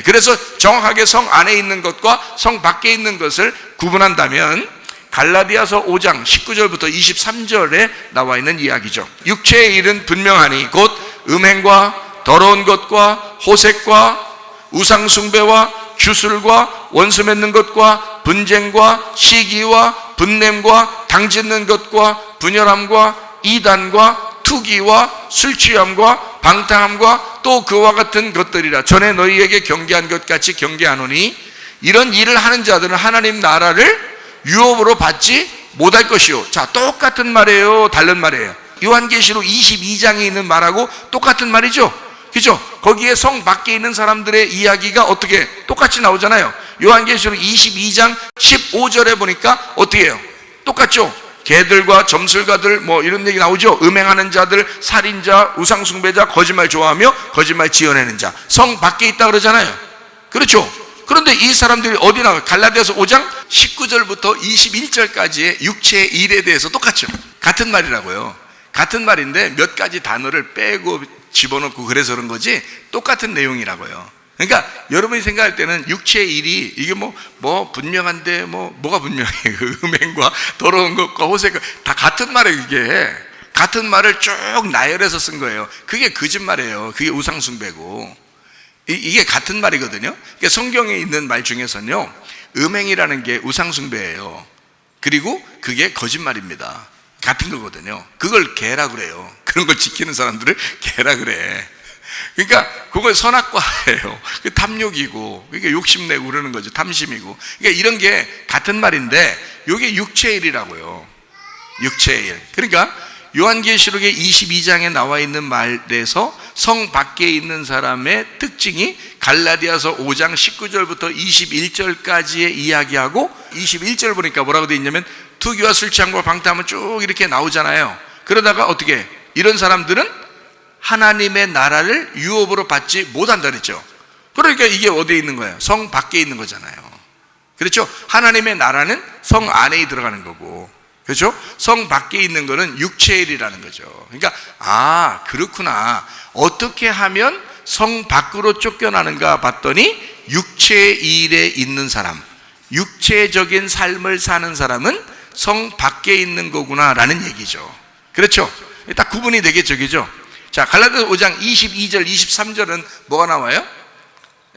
그래서 정확하게 성 안에 있는 것과 성 밖에 있는 것을 구분한다면 갈라디아서 5장 19절부터 23절에 나와 있는 이야기죠. 육체의 일은 분명하니 곧 음행과 더러운 것과 호색과 우상숭배와 주술과 원수 맺는 것과 분쟁과 시기와 분냄과 당짓는 것과 분열함과 이단과 투기와 술취함과 방탕함과 또 그와 같은 것들이라. 전에 너희에게 경계한 것 같이 경계하노니 이런 일을 하는 자들은 하나님 나라를 유업으로 받지 못할 것이요. 자, 똑같은 말이에요, 다른 말이에요? 요한계시록 22장에 있는 말하고 똑같은 말이죠. 그죠? 거기에 성 밖에 있는 사람들의 이야기가 어떻게 똑같이 나오잖아요. 요한계시록 22장 15절에 보니까 어떻게 해요? 똑같죠? 개들과 점술가들 뭐 이런 얘기 나오죠. 음행하는 자들, 살인자, 우상숭배자, 거짓말 좋아하며 거짓말 지어내는 자, 성 밖에 있다 그러잖아요. 그렇죠? 그런데 이 사람들이 어디 나와요? 갈라디아서 5장 19절부터 21절까지의 육체의 일에 대해서 똑같죠. 같은 말이라고요. 같은 말인데 몇 가지 단어를 빼고 집어넣고 그래서 그런 거지 똑같은 내용이라고요. 그러니까 여러분이 생각할 때는 육체의 일이 이게 뭐 분명한데 뭐가 분명해? 그 음행과 더러운 것과 호색과 다 같은 말이에요. 이게 같은 말을 쭉 나열해서 쓴 거예요. 그게 거짓말이에요. 그게 우상숭배고 이게 같은 말이거든요. 그러니까 성경에 있는 말 중에서는요, 음행이라는 게 우상숭배예요. 그리고 그게 거짓말입니다. 같은 거거든요. 그걸 개라 그래요. 그런 걸 지키는 사람들을 개라 그래. 그러니까 그걸 선악과예요. 그 탐욕이고, 그게 욕심내고 그러는 거죠. 탐심이고. 그러니까 이런 게 같은 말인데 이게 육체의 일이라고요. 육체의 일. 그러니까 요한계시록의 22장에 나와 있는 말에서 성 밖에 있는 사람의 특징이 갈라디아서 5장 19절부터 21절까지의 이야기하고 21절 보니까 뭐라고 되어 있냐면 투기와 술취함과 방탕함은 쭉 이렇게 나오잖아요. 그러다가 어떻게 이런 사람들은 하나님의 나라를 유업으로 받지 못한다 그랬죠. 그러니까 이게 어디에 있는 거예요? 성 밖에 있는 거잖아요. 그렇죠? 하나님의 나라는 성 안에 들어가는 거고, 그렇죠? 성 밖에 있는 거는 육체의 일이라는 거죠. 그러니까 그렇구나. 어떻게 하면 성 밖으로 쫓겨나는가 봤더니 육체의 일에 있는 사람, 육체적인 삶을 사는 사람은 성 밖에 있는 거구나라는 얘기죠. 그렇죠? 딱 구분이 되겠죠. 그죠? 자, 갈라디아서 5장 22절, 23절은 뭐가 나와요?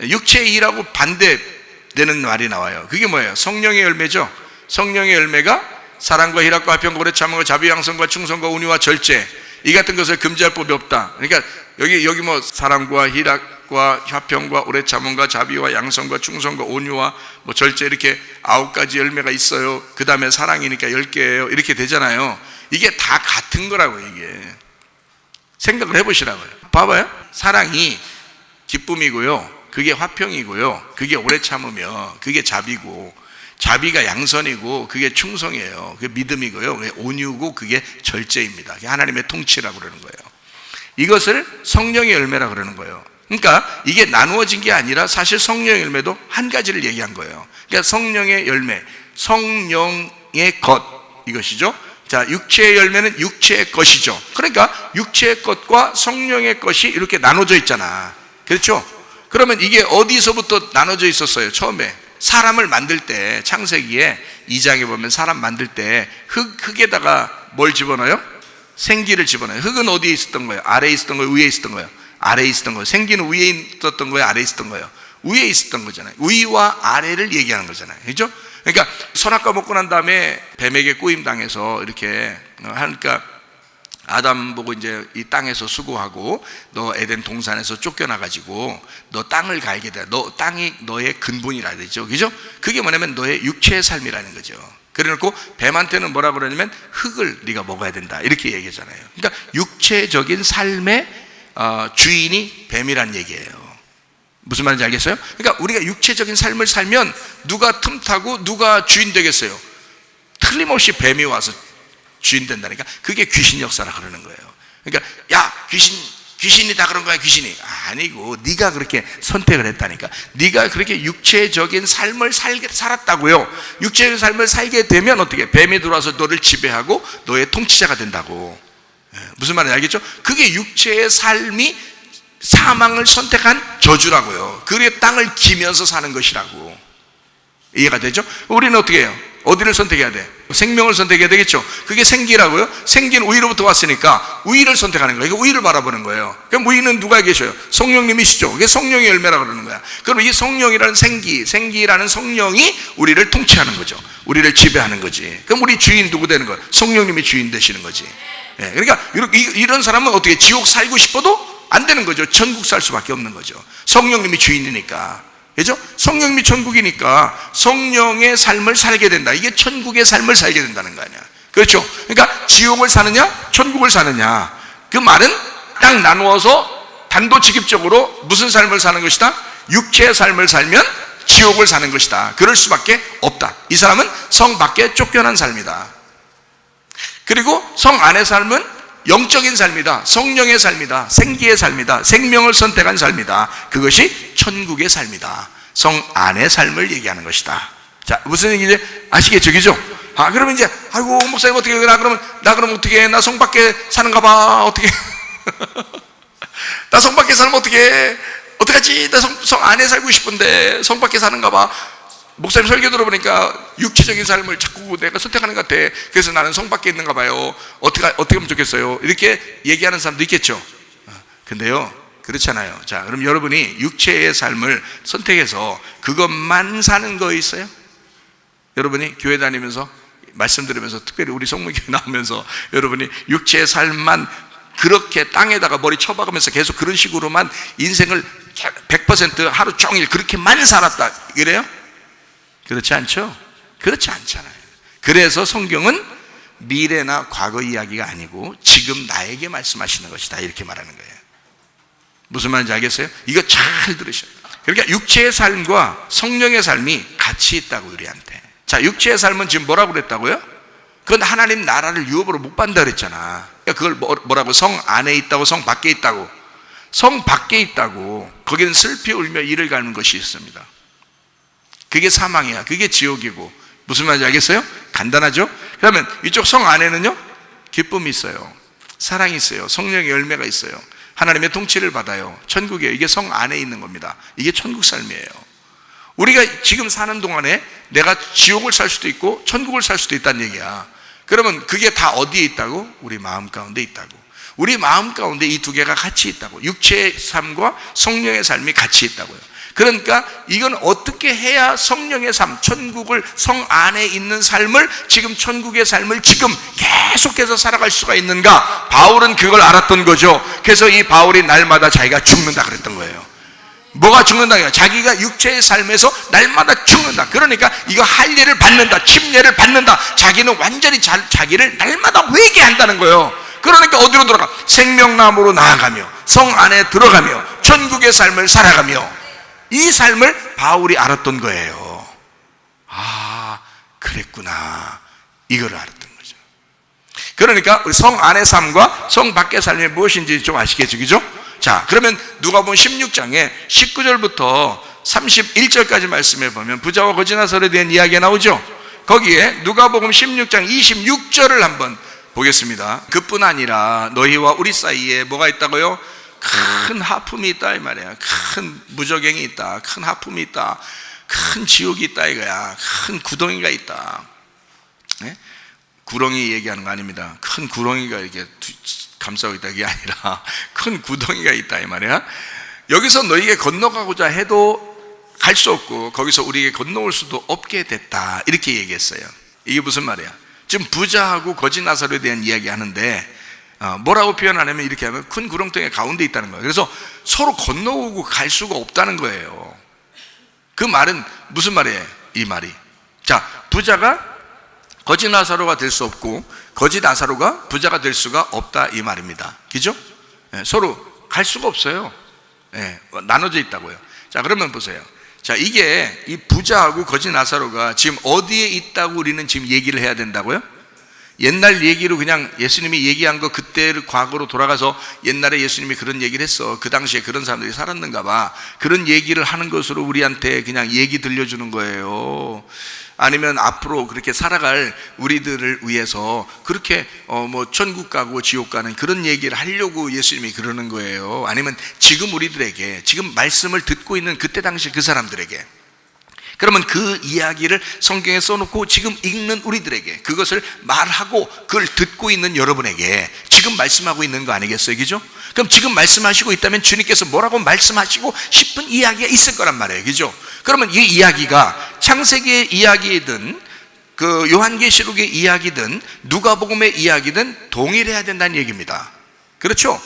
육체의 일하고 반대되는 말이 나와요. 그게 뭐예요? 성령의 열매죠. 성령의 열매가 사랑과 희락과 화평과 오래 참음과 자비 양성과 충성과 온유와 절제, 이 같은 것을 금지할 법이 없다. 그러니까 여기 뭐 사랑과 희락과 화평과 오래 참음과 자비와 양성과 충성과 온유와 뭐 절제 이렇게 9가지 열매가 있어요. 그 다음에 사랑이니까 10개예요. 이렇게 되잖아요. 이게 다 같은 거라고. 이게 생각을 해보시라고요. 봐봐요. 사랑이 기쁨이고요, 그게 화평이고요, 그게 오래 참으며 그게 자비고, 자비가 양선이고 그게 충성이에요. 그게 믿음이고요, 그게 온유고 그게 절제입니다. 그게 하나님의 통치라고 그러는 거예요. 이것을 성령의 열매라 그러는 거예요. 그러니까 이게 나누어진 게 아니라 사실 성령의 열매도 한 가지를 얘기한 거예요. 그러니까 성령의 열매, 성령의 것, 이것이죠. 자, 육체의 열매는 육체의 것이죠. 그러니까 육체의 것과 성령의 것이 이렇게 나눠져 있잖아. 그렇죠? 그러면 이게 어디서부터 나눠져 있었어요? 처음에 사람을 만들 때, 창세기에 2장에 보면 사람 만들 때 흙에다가 뭘 집어넣어요? 생기를 집어넣어요. 흙은 어디에 있었던 거예요? 아래에 있었던 거예요? 위에 있었던 거예요? 아래에 있었던 거예요. 생기는 위에 있었던 거예요? 아래에 있었던 거예요? 위에 있었던 거잖아요. 위와 아래를 얘기하는 거잖아요. 그렇죠? 그러니까 선악과 먹고 난 다음에 뱀에게 꼬임 당해서 이렇게 하니까 아담 보고 이제 이 땅에서 수고하고 너 에덴 동산에서 쫓겨나가지고 너 땅을 갈게 돼. 너 땅이 너의 근본이라 되죠. 그죠? 그게 뭐냐면 너의 육체의 삶이라는 거죠. 그래놓고 뱀한테는 뭐라 그러냐면 흙을 네가 먹어야 된다 이렇게 얘기하잖아요. 그러니까 육체적인 삶의 주인이 뱀이란 얘기예요. 무슨 말인지 알겠어요? 그러니까 우리가 육체적인 삶을 살면 누가 틈타고 누가 주인 되겠어요? 틀림없이 뱀이 와서 주인 된다니까. 그게 귀신 역사라 그러는 거예요. 그러니까 야, 귀신이 다 그런 거야. 귀신이 아니고 네가 그렇게 선택을 했다니까. 네가 그렇게 육체적인 삶을 살았다고요. 육체적인 삶을 살게 되면 어떻게? 뱀이 들어와서 너를 지배하고 너의 통치자가 된다고. 무슨 말인지 알겠죠? 그게 육체의 삶이 사망을 선택한 저주라고요. 그게 땅을 기면서 사는 것이라고. 이해가 되죠? 우리는 어떻게 해요? 어디를 선택해야 돼? 생명을 선택해야 되겠죠? 그게 생기라고요? 생기는 우위로부터 왔으니까 우위를 선택하는 거예요. 우위를 바라보는 거예요. 그럼 우위는 누가 계셔요? 성령님이시죠? 그게 성령의 열매라고 그러는 거야. 그럼 이 성령이라는 생기라는 성령이 우리를 통치하는 거죠. 우리를 지배하는 거지. 그럼 우리 주인 누구 되는 거예요? 성령님이 주인 되시는 거지. 예, 그러니까 이런 사람은 어떻게 지옥 살고 싶어도 안 되는 거죠. 천국 살 수밖에 없는 거죠. 성령님이 주인이니까. 그죠? 성령님이 천국이니까 성령의 삶을 살게 된다. 이게 천국의 삶을 살게 된다는 거 아니야. 그렇죠? 그러니까 지옥을 사느냐 천국을 사느냐, 그 말은 딱 나누어서 단도직입적으로 무슨 삶을 사는 것이다? 육체의 삶을 살면 지옥을 사는 것이다. 그럴 수밖에 없다. 이 사람은 성 밖에 쫓겨난 삶이다. 그리고 성 안의 삶은 영적인 삶이다. 성령의 삶이다. 생기의 삶이다. 생명을 선택한 삶이다. 그것이 천국의 삶이다. 성 안의 삶을 얘기하는 것이다. 자, 무슨 얘기인지 아시겠죠? 그죠? 그러면 이제 아이고 목사님 어떻게 해? 나 그럼 어떻게 해? 나 성 밖에 사는가 봐. 어떻게 나 성 밖에 살면 어떻게 해? 어떡하지? 나 성 안에 살고 싶은데 성 밖에 사는가 봐. 목사님 설교 들어보니까 육체적인 삶을 자꾸 내가 선택하는 것 같아. 그래서 나는 성 밖에 있는가 봐요. 어떻게 하면 좋겠어요? 이렇게 얘기하는 사람도 있겠죠. 근데요, 그렇잖아요. 자, 그럼 여러분이 육체의 삶을 선택해서 그것만 사는 거 있어요? 여러분이 교회 다니면서 말씀 들으면서, 특별히 우리 성문교회 나오면서 여러분이 육체의 삶만 그렇게 땅에다가 머리 쳐박으면서 계속 그런 식으로만 인생을 100% 하루 종일 그렇게만 살았다, 그래요? 그렇지 않죠? 그렇지 않잖아요. 그래서 성경은 미래나 과거 이야기가 아니고 지금 나에게 말씀하시는 것이다, 이렇게 말하는 거예요. 무슨 말인지 알겠어요? 이거 잘 들으셔야 돼요. 그러니까 육체의 삶과 성령의 삶이 같이 있다고, 우리한테. 자, 육체의 삶은 지금 뭐라고 그랬다고요? 그건 하나님 나라를 유업으로 못 받는다 그랬잖아. 그러니까 그걸 뭐라고? 성 안에 있다고, 성 밖에 있다고. 성 밖에 있다고. 거기는 슬피 울며 이를 갈는 것이 있습니다. 그게 사망이야. 그게 지옥이고. 무슨 말인지 알겠어요? 간단하죠? 그러면 이쪽 성 안에는요, 기쁨이 있어요. 사랑이 있어요. 성령의 열매가 있어요. 하나님의 통치를 받아요. 천국이에요. 이게 성 안에 있는 겁니다. 이게 천국 삶이에요. 우리가 지금 사는 동안에 내가 지옥을 살 수도 있고 천국을 살 수도 있다는 얘기야. 그러면 그게 다 어디에 있다고? 우리 마음 가운데 있다고. 우리 마음 가운데 이 두 개가 같이 있다고. 육체의 삶과 성령의 삶이 같이 있다고요. 그러니까 이건 어떻게 해야 성령의 삶, 천국을, 성 안에 있는 삶을, 지금 천국의 삶을 지금 계속해서 살아갈 수가 있는가? 바울은 그걸 알았던 거죠. 그래서 이 바울이 날마다 자기가 죽는다 그랬던 거예요. 뭐가 죽는다? 자기가 육체의 삶에서 날마다 죽는다. 그러니까 이거 할례를 받는다, 침례를 받는다. 자기는 완전히 자기를 날마다 회개한다는 거예요. 그러니까 어디로 돌아가? 생명나무로 나아가며 성 안에 들어가며 천국의 삶을 살아가며, 이 삶을 바울이 알았던 거예요. 그랬구나, 이걸 알았던 거죠. 그러니까 우리 성 안의 삶과 성 밖의 삶이 무엇인지 좀 아시겠죠? 그죠? 자, 그러면 누가복음 16장에 19절부터 31절까지 말씀해 보면 부자와 거지 나사로에 대한 이야기가 나오죠. 거기에 누가복음 16장 26절을 한번 보겠습니다. 그뿐 아니라 너희와 우리 사이에 뭐가 있다고요? 큰 하품이 있다, 이 말이야. 큰 무저갱이 있다, 큰 하품이 있다, 큰 지옥이 있다, 이거야. 큰 구덩이가 있다. 네? 구렁이 얘기하는 거 아닙니다. 큰 구렁이가 이렇게 감싸고 있다, 이게 아니라 큰 구덩이가 있다, 이 말이야. 여기서 너희에게 건너가고자 해도 갈 수 없고 거기서 우리에게 건너올 수도 없게 됐다, 이렇게 얘기했어요. 이게 무슨 말이야? 지금 부자하고 거지 나사로에 대한 이야기 하는데 뭐라고 표현하냐면 이렇게 하면 큰 구렁텅이 가운데 있다는 거예요. 그래서 서로 건너오고 갈 수가 없다는 거예요. 그 말은 무슨 말이에요? 이 말이, 자, 부자가 거지 나사로가 될 수 없고 거지 나사로가 부자가 될 수가 없다, 이 말입니다. 그죠? 서로 갈 수가 없어요. 나눠져 있다고요. 자, 그러면 보세요. 자, 이게 이 부자하고 거지 나사로가 지금 어디에 있다고 우리는 지금 얘기를 해야 된다고요? 옛날 얘기로 그냥 예수님이 얘기한 거 그때를 과거로 돌아가서 옛날에 예수님이 그런 얘기를 했어, 그 당시에 그런 사람들이 살았는가 봐, 그런 얘기를 하는 것으로 우리한테 그냥 얘기 들려주는 거예요. 아니면 앞으로 그렇게 살아갈 우리들을 위해서 그렇게 뭐 천국 가고 지옥 가는 그런 얘기를 하려고 예수님이 그러는 거예요. 아니면 지금 우리들에게, 지금 말씀을 듣고 있는 그때 당시 그 사람들에게 그러면 그 이야기를 성경에 써놓고 지금 읽는 우리들에게, 그것을 말하고 그걸 듣고 있는 여러분에게 지금 말씀하고 있는 거 아니겠어요? 그죠? 그럼 지금 말씀하시고 있다면 주님께서 뭐라고 말씀하시고 싶은 이야기가 있을 거란 말이에요. 그죠? 그러면 이 이야기가 창세기의 이야기든 그 요한계시록의 이야기든 누가복음의 이야기든 동일해야 된다는 얘기입니다. 그렇죠?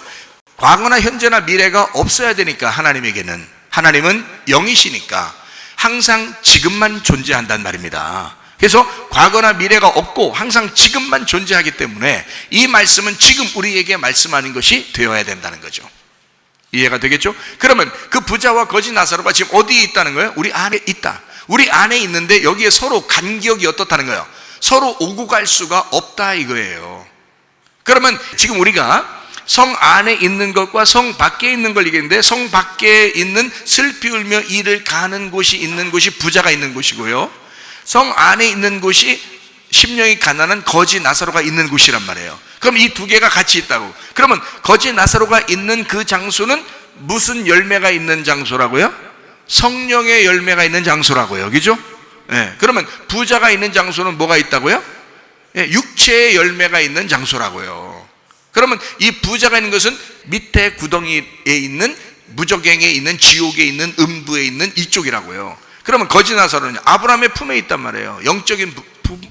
과거나 현재나 미래가 없어야 되니까 하나님은 영이시니까 항상 지금만 존재한단 말입니다. 그래서 과거나 미래가 없고 항상 지금만 존재하기 때문에 이 말씀은 지금 우리에게 말씀하는 것이 되어야 된다는 거죠. 이해가 되겠죠? 그러면 그 부자와 거지 나사로가 지금 어디에 있다는 거예요? 우리 안에 있다. 우리 안에 있는데 여기에 서로 간격이 어떻다는 거예요? 서로 오고 갈 수가 없다 이거예요. 그러면 지금 우리가 성 안에 있는 것과 성 밖에 있는 걸 얘기했는데, 성 밖에 있는 슬피 울며 이를 가는 곳이 있는 곳이 부자가 있는 곳이고요, 성 안에 있는 곳이 심령이 가난한 거지 나사로가 있는 곳이란 말이에요. 그럼 이 두 개가 같이 있다고. 그러면 거지 나사로가 있는 그 장소는 무슨 열매가 있는 장소라고요? 성령의 열매가 있는 장소라고요. 그죠? 네. 그러면 부자가 있는 장소는 뭐가 있다고요? 네. 육체의 열매가 있는 장소라고요. 그러면 이 부자가 있는 것은 밑에 구덩이에 있는, 무저갱에 있는, 지옥에 있는, 음부에 있는 이쪽이라고요. 그러면 거지 나사로는 아브라함의 품에 있단 말이에요. 영적인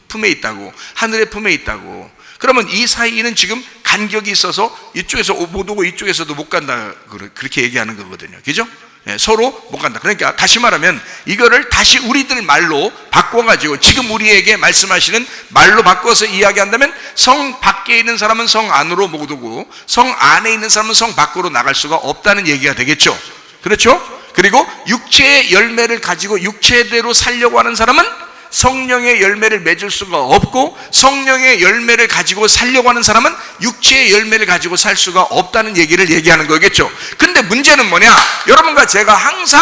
품에 있다고, 하늘의 품에 있다고. 그러면 이 사이에는 지금 간격이 있어서 이쪽에서 못 오고 이쪽에서도 못 간다, 그렇게 얘기하는 거거든요. 그죠? 네, 서로 못 간다. 그러니까 다시 말하면 이거를 다시 우리들 말로 바꿔가지고 지금 우리에게 말씀하시는 말로 바꿔서 이야기한다면, 성 밖에 있는 사람은 성 안으로 못 오고 성 안에 있는 사람은 성 밖으로 나갈 수가 없다는 얘기가 되겠죠. 그렇죠? 그리고 육체의 열매를 가지고 육체대로 살려고 하는 사람은 성령의 열매를 맺을 수가 없고, 성령의 열매를 가지고 살려고 하는 사람은 육체의 열매를 가지고 살 수가 없다는 얘기를 얘기하는 거겠죠. 근데 문제는 뭐냐? 여러분과 제가 항상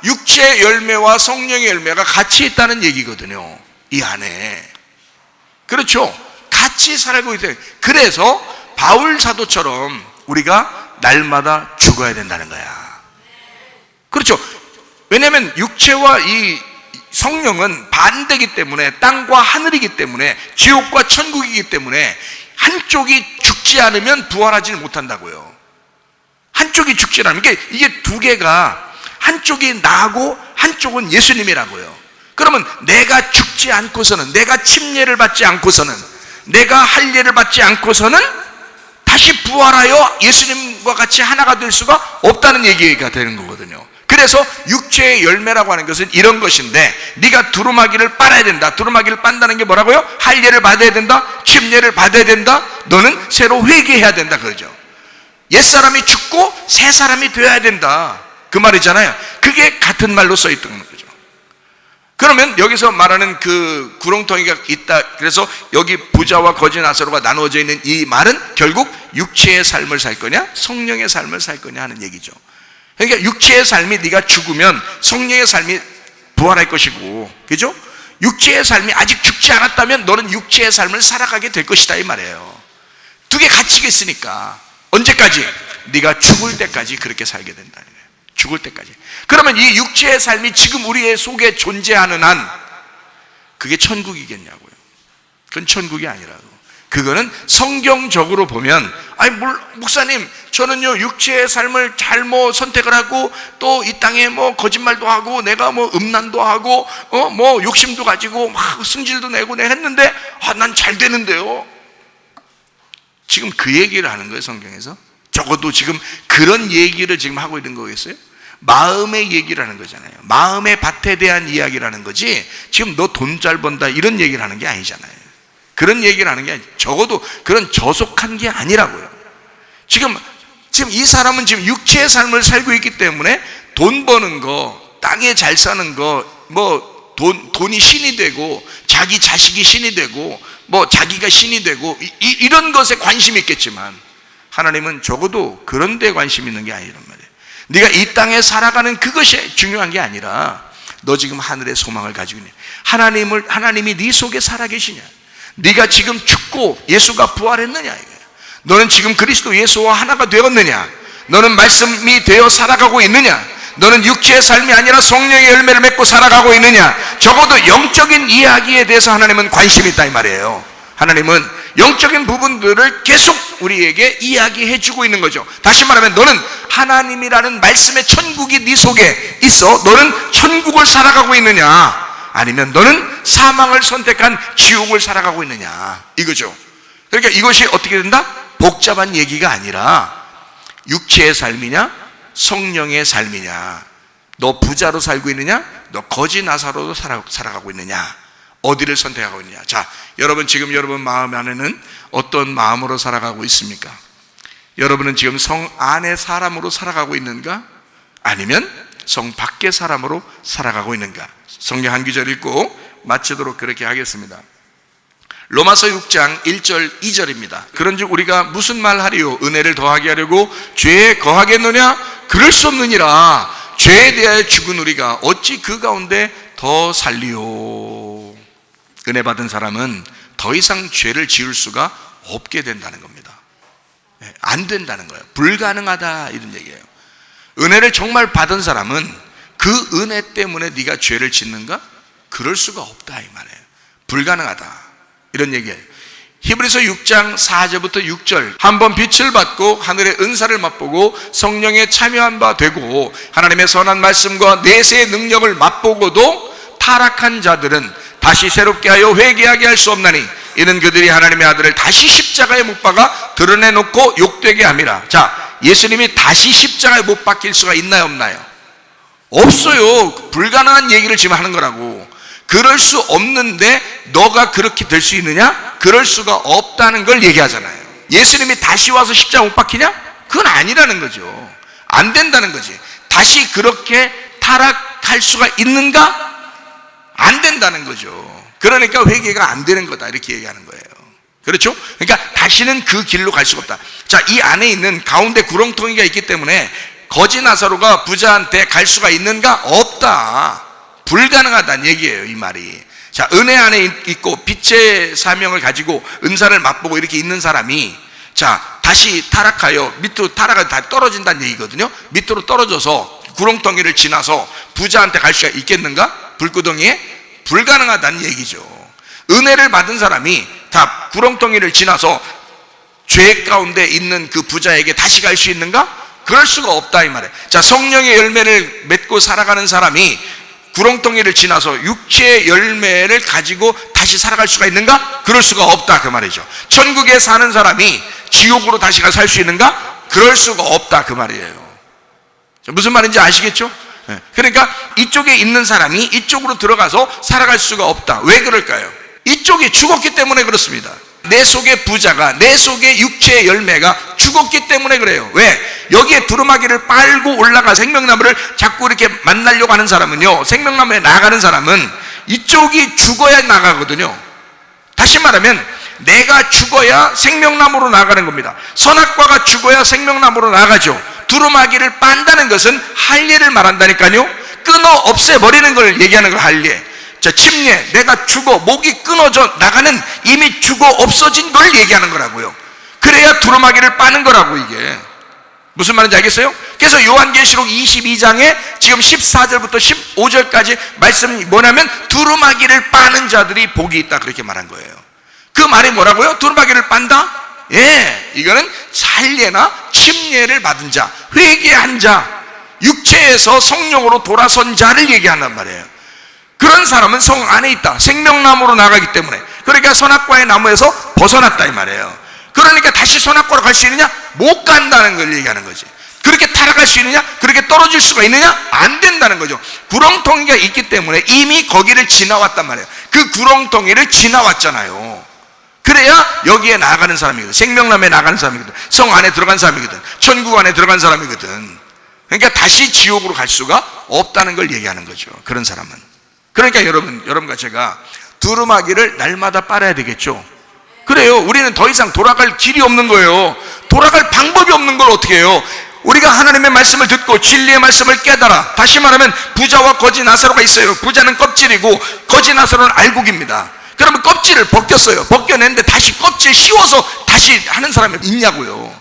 육체의 열매와 성령의 열매가 같이 있다는 얘기거든요, 이 안에. 그렇죠? 같이 살고 있어요. 그래서 바울 사도처럼 우리가 날마다 죽어야 된다는 거야. 그렇죠? 왜냐하면 육체와 이 성령은 반대이기 때문에, 땅과 하늘이기 때문에, 지옥과 천국이기 때문에 한쪽이 죽지 않으면 부활하지 못한다고요. 한쪽이 죽지 않으면, 이게 두 개가, 한쪽이 나고 한쪽은 예수님이라고요. 그러면 내가 죽지 않고서는, 내가 침례를 받지 않고서는, 내가 할례를 받지 않고서는 다시 부활하여 예수님과 같이 하나가 될 수가 없다는 얘기가 되는 거거든요. 그래서 육체의 열매라고 하는 것은 이런 것인데, 네가 두루마기를 빨아야 된다. 두루마기를 빤다는 게 뭐라고요? 할례를 받아야 된다, 침례를 받아야 된다, 너는 새로 회개해야 된다, 그러죠. 옛사람이 죽고 새 사람이 되어야 된다, 그 말이잖아요. 그게 같은 말로 써 있던 거죠. 그러면 여기서 말하는 그 구렁텅이가 있다, 그래서 여기 부자와 거지 나사로가 나누어져 있는 이 말은 결국 육체의 삶을 살 거냐 성령의 삶을 살 거냐 하는 얘기죠. 그러니까 육체의 삶이 네가 죽으면 성령의 삶이 부활할 것이고, 그죠? 육체의 삶이 아직 죽지 않았다면 너는 육체의 삶을 살아가게 될 것이다, 이 말이에요. 두 개 같이 있으니까 언제까지? 네가 죽을 때까지 그렇게 살게 된다는 거예요. 죽을 때까지. 그러면 이 육체의 삶이 지금 우리의 속에 존재하는 한 그게 천국이겠냐고요. 그건 천국이 아니라고. 그거는 성경적으로 보면, 아니 목사님 저는요 육체의 삶을 잘못 선택을 하고 또 이 땅에 뭐 거짓말도 하고 내가 뭐 음란도 하고 뭐 욕심도 가지고 막 승질도 내고 내가 했는데 난 잘 되는데요. 지금 그 얘기를 하는 거예요, 성경에서? 적어도 지금 그런 얘기를 지금 하고 있는 거겠어요? 마음의 얘기를 하는 거잖아요. 마음의 밭에 대한 이야기를 하는 거지, 지금 너 돈 잘 번다 이런 얘기를 하는 게 아니잖아요. 그런 얘기를 하는 게 적어도 그런 저속한 게 아니라고요. 지금 이 사람은 지금 육체의 삶을 살고 있기 때문에 돈 버는 거, 땅에 잘 사는 거, 뭐 돈이 신이 되고 자기 자식이 신이 되고 뭐 자기가 신이 되고 이런 것에 관심이 있겠지만, 하나님은 적어도 그런 데 관심 있는 게 아니란 말이에요. 네가 이 땅에 살아가는 그것이 중요한 게 아니라, 너 지금 하늘의 소망을 가지고 있냐, 하나님이 네 속에 살아계시냐, 네가 지금 죽고 예수가 부활했느냐 이거예요. 너는 지금 그리스도 예수와 하나가 되었느냐, 너는 말씀이 되어 살아가고 있느냐, 너는 육체의 삶이 아니라 성령의 열매를 맺고 살아가고 있느냐? 적어도 영적인 이야기에 대해서 하나님은 관심이 있다 이 말이에요. 하나님은 영적인 부분들을 계속 우리에게 이야기해 주고 있는 거죠. 다시 말하면 너는 하나님이라는 말씀의 천국이 네 속에 있어. 너는 천국을 살아가고 있느냐? 아니면 너는 사망을 선택한 지옥을 살아가고 있느냐? 이거죠. 그러니까 이것이 어떻게 된다? 복잡한 얘기가 아니라 육체의 삶이냐 성령의 삶이냐, 너 부자로 살고 있느냐 너 거지 나사로로 살아가고 있느냐, 어디를 선택하고 있느냐. 자, 여러분 지금 여러분 마음 안에는 어떤 마음으로 살아가고 있습니까? 여러분은 지금 성 안의 사람으로 살아가고 있는가? 아니면 성 밖의 사람으로 살아가고 있는가? 성경 한 구절 읽고 마치도록 그렇게 하겠습니다. 로마서 6장 1절 2절입니다. 그런즉 우리가 무슨 말 하리요? 은혜를 더하게 하려고 죄에 거하겠느냐? 그럴 수 없느니라. 죄에 대하여 죽은 우리가 어찌 그 가운데 더 살리요? 은혜 받은 사람은 더 이상 죄를 지을 수가 없게 된다는 겁니다. 안 된다는 거예요. 불가능하다 이런 얘기예요. 은혜를 정말 받은 사람은 그 은혜 때문에 네가 죄를 짓는가? 그럴 수가 없다 이 말이에요. 불가능하다 이런 얘기예요. 히브리서 6장 4절부터 6절 한번 빛을 받고 하늘의 은사를 맛보고 성령에 참여한 바 되고 하나님의 선한 말씀과 내세의 능력을 맛보고도 타락한 자들은 다시 새롭게 하여 회개하게 할 수 없나니 이는 그들이 하나님의 아들을 다시 십자가에 못 박아 드러내놓고 욕되게 함이라. 자, 예수님이 다시 십자가에 못 박힐 수가 있나요 없나요? 없어요. 불가능한 얘기를 지금 하는 거라고. 그럴 수 없는데 너가 그렇게 될 수 있느냐? 그럴 수가 없다는 걸 얘기하잖아요. 예수님이 다시 와서 십자가 못 박히냐? 그건 아니라는 거죠. 안 된다는 거지. 다시 그렇게 타락할 수가 있는가? 안 된다는 거죠. 그러니까 회개가 안 되는 거다 이렇게 얘기하는 거예요. 그렇죠? 그러니까 다시는 그 길로 갈 수가 없다. 자, 이 안에 있는 가운데 구렁텅이가 있기 때문에 거지 나사로가 부자한테 갈 수가 있는가? 없다. 불가능하다는 얘기예요 이 말이. 자, 은혜 안에 있고 빛의 사명을 가지고 은사를 맛보고 이렇게 있는 사람이 자 다시 타락하여 밑으로 타락하여 다 떨어진다는 얘기거든요. 밑으로 떨어져서 구렁텅이를 지나서 부자한테 갈 수가 있겠는가? 불구덩이에? 불가능하다는 얘기죠. 은혜를 받은 사람이 다 구렁텅이를 지나서 죄 가운데 있는 그 부자에게 다시 갈 수 있는가? 그럴 수가 없다 이 말이에요. 자, 성령의 열매를 맺고 살아가는 사람이 구렁텅이를 지나서 육체의 열매를 가지고 다시 살아갈 수가 있는가? 그럴 수가 없다 그 말이죠. 천국에 사는 사람이 지옥으로 다시 살 수 있는가? 그럴 수가 없다 그 말이에요. 무슨 말인지 아시겠죠? 그러니까 이쪽에 있는 사람이 이쪽으로 들어가서 살아갈 수가 없다. 왜 그럴까요? 이쪽이 죽었기 때문에 그렇습니다. 내 속의 부자가, 내 속의 육체의 열매가 죽었기 때문에 그래요. 왜? 여기에 두루마기를 빨고 올라가 생명나무를 자꾸 이렇게 만나려고 하는 사람은요, 생명나무에 나가는 사람은 이쪽이 죽어야 나가거든요. 다시 말하면 내가 죽어야 생명나무로 나가는 겁니다. 선악과가 죽어야 생명나무로 나가죠. 두루마기를 빤다는 것은 할례를 말한다니까요. 끊어 없애버리는 걸 얘기하는 걸 할례. 자, 침례, 내가 죽어 목이 끊어져 나가는 이미 죽어 없어진 걸 얘기하는 거라고요. 그래야 두루마기를 빠는 거라고. 이게 무슨 말인지 알겠어요? 그래서 요한계시록 22장에 지금 14절부터 15절까지 말씀이 뭐냐면 두루마기를 빠는 자들이 복이 있다 그렇게 말한 거예요. 그 말이 뭐라고요? 두루마기를 빤다? 예, 이거는 할례나 침례를 받은 자, 회개한 자, 육체에서 성령으로 돌아선 자를 얘기한단 말이에요. 그런 사람은 성 안에 있다. 생명나무로 나가기 때문에. 그러니까 선악과의 나무에서 벗어났다 이 말이에요. 그러니까 다시 선악과로 갈 수 있느냐? 못 간다는 걸 얘기하는 거지. 그렇게 타락할 수 있느냐? 그렇게 떨어질 수가 있느냐? 안 된다는 거죠. 구렁텅이가 있기 때문에 이미 거기를 지나왔단 말이에요. 그 구렁텅이를 지나왔잖아요. 그래야 여기에 나가는 사람이거든. 생명나무에 나가는 사람이거든. 성 안에 들어간 사람이거든. 천국 안에 들어간 사람이거든. 그러니까 다시 지옥으로 갈 수가 없다는 걸 얘기하는 거죠. 그런 사람은. 그러니까 여러분과 제가 두루마기를 날마다 빨아야 되겠죠. 그래요. 우리는 더 이상 돌아갈 길이 없는 거예요. 돌아갈 방법이 없는 걸 어떻게 해요? 우리가 하나님의 말씀을 듣고 진리의 말씀을 깨달아. 다시 말하면 부자와 거지 나사로가 있어요. 부자는 껍질이고 거지 나사로는 알곡입니다. 그러면 껍질을 벗겼어요. 벗겨냈는데 다시 껍질 씌워서 다시 하는 사람이 있냐고요.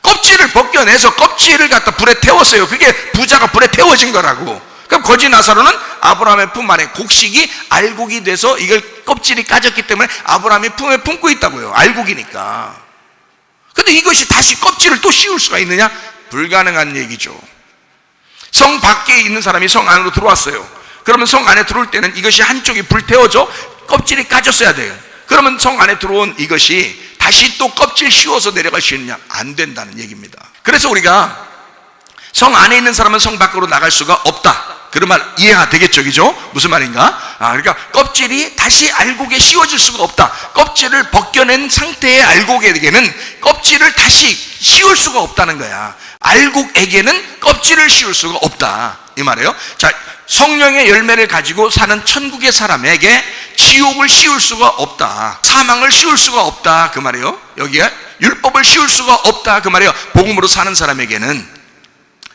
껍질을 벗겨내서 껍질을 갖다 불에 태웠어요. 그게 부자가 불에 태워진 거라고. 그럼 거지 나사로는 아브라함의 품 안에 곡식이 알곡이 돼서 이걸 껍질이 까졌기 때문에 아브라함의 품에 품고 있다고요. 알곡이니까. 근데 이것이 다시 껍질을 또 씌울 수가 있느냐? 불가능한 얘기죠. 성 밖에 있는 사람이 성 안으로 들어왔어요. 그러면 성 안에 들어올 때는 이것이 한쪽이 불태워져 껍질이 까졌어야 돼요. 그러면 성 안에 들어온 이것이 다시 또 껍질 씌워서 내려갈 수 있느냐? 안 된다는 얘기입니다. 그래서 우리가 성 안에 있는 사람은 성 밖으로 나갈 수가 없다, 그런 말 이해가 되겠죠? 그죠? 무슨 말인가? 그러니까 껍질이 다시 알곡에 씌워질 수가 없다. 껍질을 벗겨낸 상태의 알곡에게는 껍질을 다시 씌울 수가 없다는 거야. 알곡에게는 껍질을 씌울 수가 없다, 이 말이에요. 자, 성령의 열매를 가지고 사는 천국의 사람에게 지옥을 씌울 수가 없다, 사망을 씌울 수가 없다, 그 말이에요. 여기에 율법을 씌울 수가 없다, 그 말이에요. 복음으로 사는 사람에게는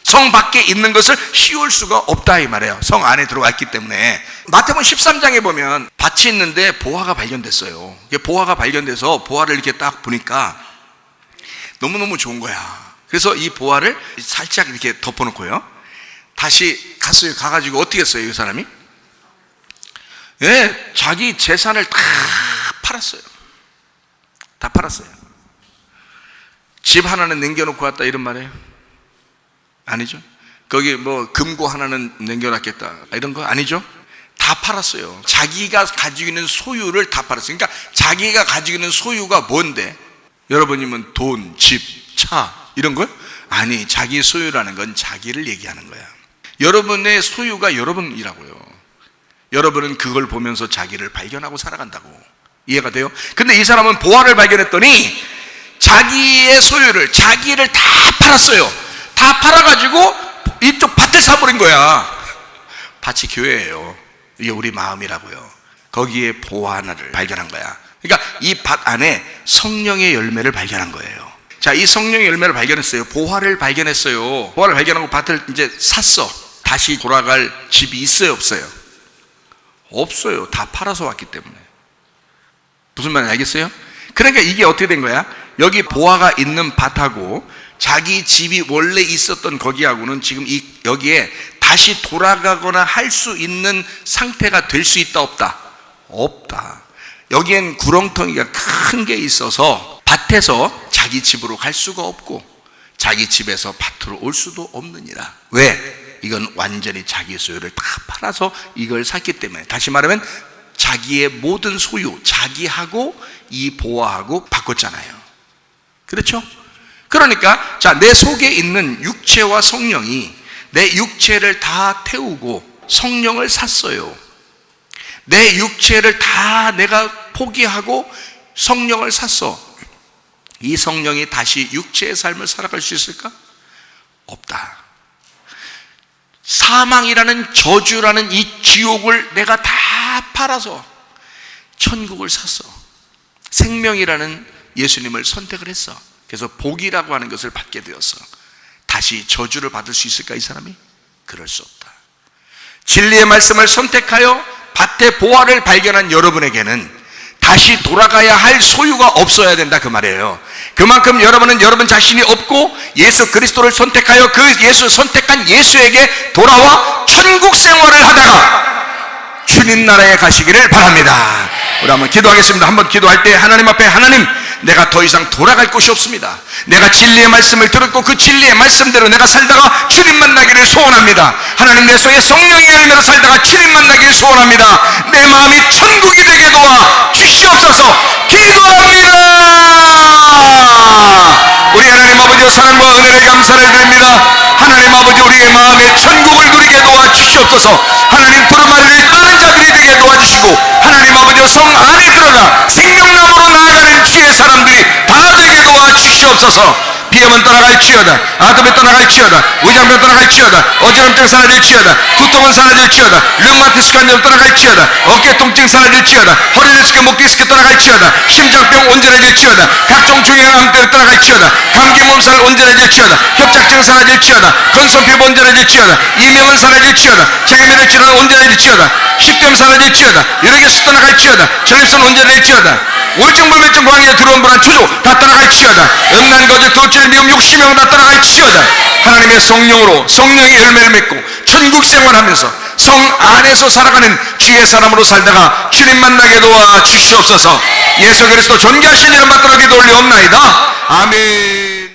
성 밖에 있는 것을 씌울 수가 없다, 이 말이에요. 성 안에 들어왔기 때문에. 마태복음 13장에 보면 밭이 있는데 보화가 발견됐어요. 보화가 발견돼서 보화를 이렇게 딱 보니까 너무너무 좋은 거야. 그래서 이 보화를 살짝 이렇게 덮어놓고요, 다시 갔어요. 가가지고 어떻게 했어요, 이 사람이? 예, 자기 재산을 다 팔았어요. 다 팔았어요. 집 하나는 남겨놓고 왔다, 이런 말이에요? 아니죠. 거기 뭐 금고 하나는 남겨놨겠다, 이런 거 아니죠. 다 팔았어요. 자기가 가지고 있는 소유를 다 팔았어요. 그러니까 자기가 가지고 있는 소유가 뭔데? 여러분이면 돈, 집, 차 이런 거요? 아니, 자기 소유라는 건 자기를 얘기하는 거야. 여러분의 소유가 여러분이라고요. 여러분은 그걸 보면서 자기를 발견하고 살아간다고. 이해가 돼요? 근데 이 사람은 보화를 발견했더니 자기의 소유를, 자기를 다 팔았어요. 다 팔아가지고 이쪽 밭을 사버린 거야. 밭이 교회예요. 이게 우리 마음이라고요. 거기에 보화 하나를 발견한 거야. 그러니까 이 밭 안에 성령의 열매를 발견한 거예요. 자, 이 성령의 열매를 발견했어요. 보화를 발견했어요. 보화를 발견하고 밭을 이제 샀어. 다시 돌아갈 집이 있어요, 없어요? 없어요. 다 팔아서 왔기 때문에. 무슨 말인지 알겠어요? 그러니까 이게 어떻게 된 거야? 여기 보화가 있는 밭하고 자기 집이 원래 있었던 거기하고는 지금 여기에 다시 돌아가거나 할 수 있는 상태가 될 수 있다, 없다? 없다. 여기엔 구렁텅이가 큰 게 있어서 밭에서 자기 집으로 갈 수가 없고 자기 집에서 밭으로 올 수도 없느니라. 왜? 이건 완전히 자기 소유를 다 팔아서 이걸 샀기 때문에. 다시 말하면 자기의 모든 소유, 자기하고 이 보화하고 바꿨잖아요. 그렇죠? 그러니까 자, 내 속에 있는 육체와 성령이 내 육체를 다 태우고 성령을 샀어요. 내 육체를 다 내가 포기하고 성령을 샀어. 이 성령이 다시 육체의 삶을 살아갈 수 있을까? 없다. 사망이라는 저주라는 이 지옥을 내가 다 팔아서 천국을 샀어. 생명이라는 예수님을 선택을 했어. 그래서 복이라고 하는 것을 받게 되었어. 다시 저주를 받을 수 있을까, 이 사람이? 그럴 수 없다. 진리의 말씀을 선택하여 밭의 보화를 발견한 여러분에게는 다시 돌아가야 할 소유가 없어야 된다, 그 말이에요. 그만큼 여러분은 여러분 자신이 없고 예수 그리스도를 선택하여 그 예수 선택한 예수에게 돌아와 천국 생활을 하다가 주님 나라에 가시기를 바랍니다. 우리 한번 기도하겠습니다. 한번 기도할 때 하나님 앞에, 하나님, 내가 더 이상 돌아갈 곳이 없습니다. 내가 진리의 말씀을 들었고 그 진리의 말씀대로 내가 살다가 주님 만나기를 소원합니다. 하나님, 내 속에 성령의 열매로 살다가 주님 만나기를 소원합니다. 내 마음이 천국이 되게 도와 주시옵소서. 기도합니다. 우리 하나님 아버지의 사랑과 은혜를 감사를 드립니다. 하나님 아버지, 우리의 마음에 천국을 누리게 도와 주시옵소서. 하나님, 부르마리를 많은 자들이 되게 도와주시고 하나님 아버지, 성 안에 들어가 생명나무로 나아가는 주의 사람들이 다 되게 도와 주시옵소서. 비염은 떠나갈지어다, 아토피 떠나갈지어다, 위장병 떠나갈지어다, 어지럼증 사라질지어다, 두통은 사라질지어다, 류마티스 관절 떠나갈지어다, 어깨 통증 사라질지어다, 허리 디스크, 목 디스크 떠나갈지어다, 심장병 온전해질지어다, 각종 중형암들 떠나갈지어다, 감기 몸살 온전해질지어다, 협착증 사라질지어다, 건선피부 온전해질지어다, 이명은 사라질지어다, 장애면역 질환 온전해질지어다, 식도염 사라질지어다, 유력에서 떠나갈지어다, 전립선 온전해질지어다, 우울증, 불면증, 광야, 들어온 불안, 초조 다 떠나갈지어다, 음란, 거짓, 도출, 번질 미움 욕심이 다 떠나갈지어다. 하나님의 성령으로 성령의 열매를 맺고 천국 생활하면서 성 안에서 살아가는 주의 사람으로 살다가 주님 만나게 도와 주시옵소서. 예수 그리스도 존귀하신 이름 받들어 기도 올리옵나이다. 아멘.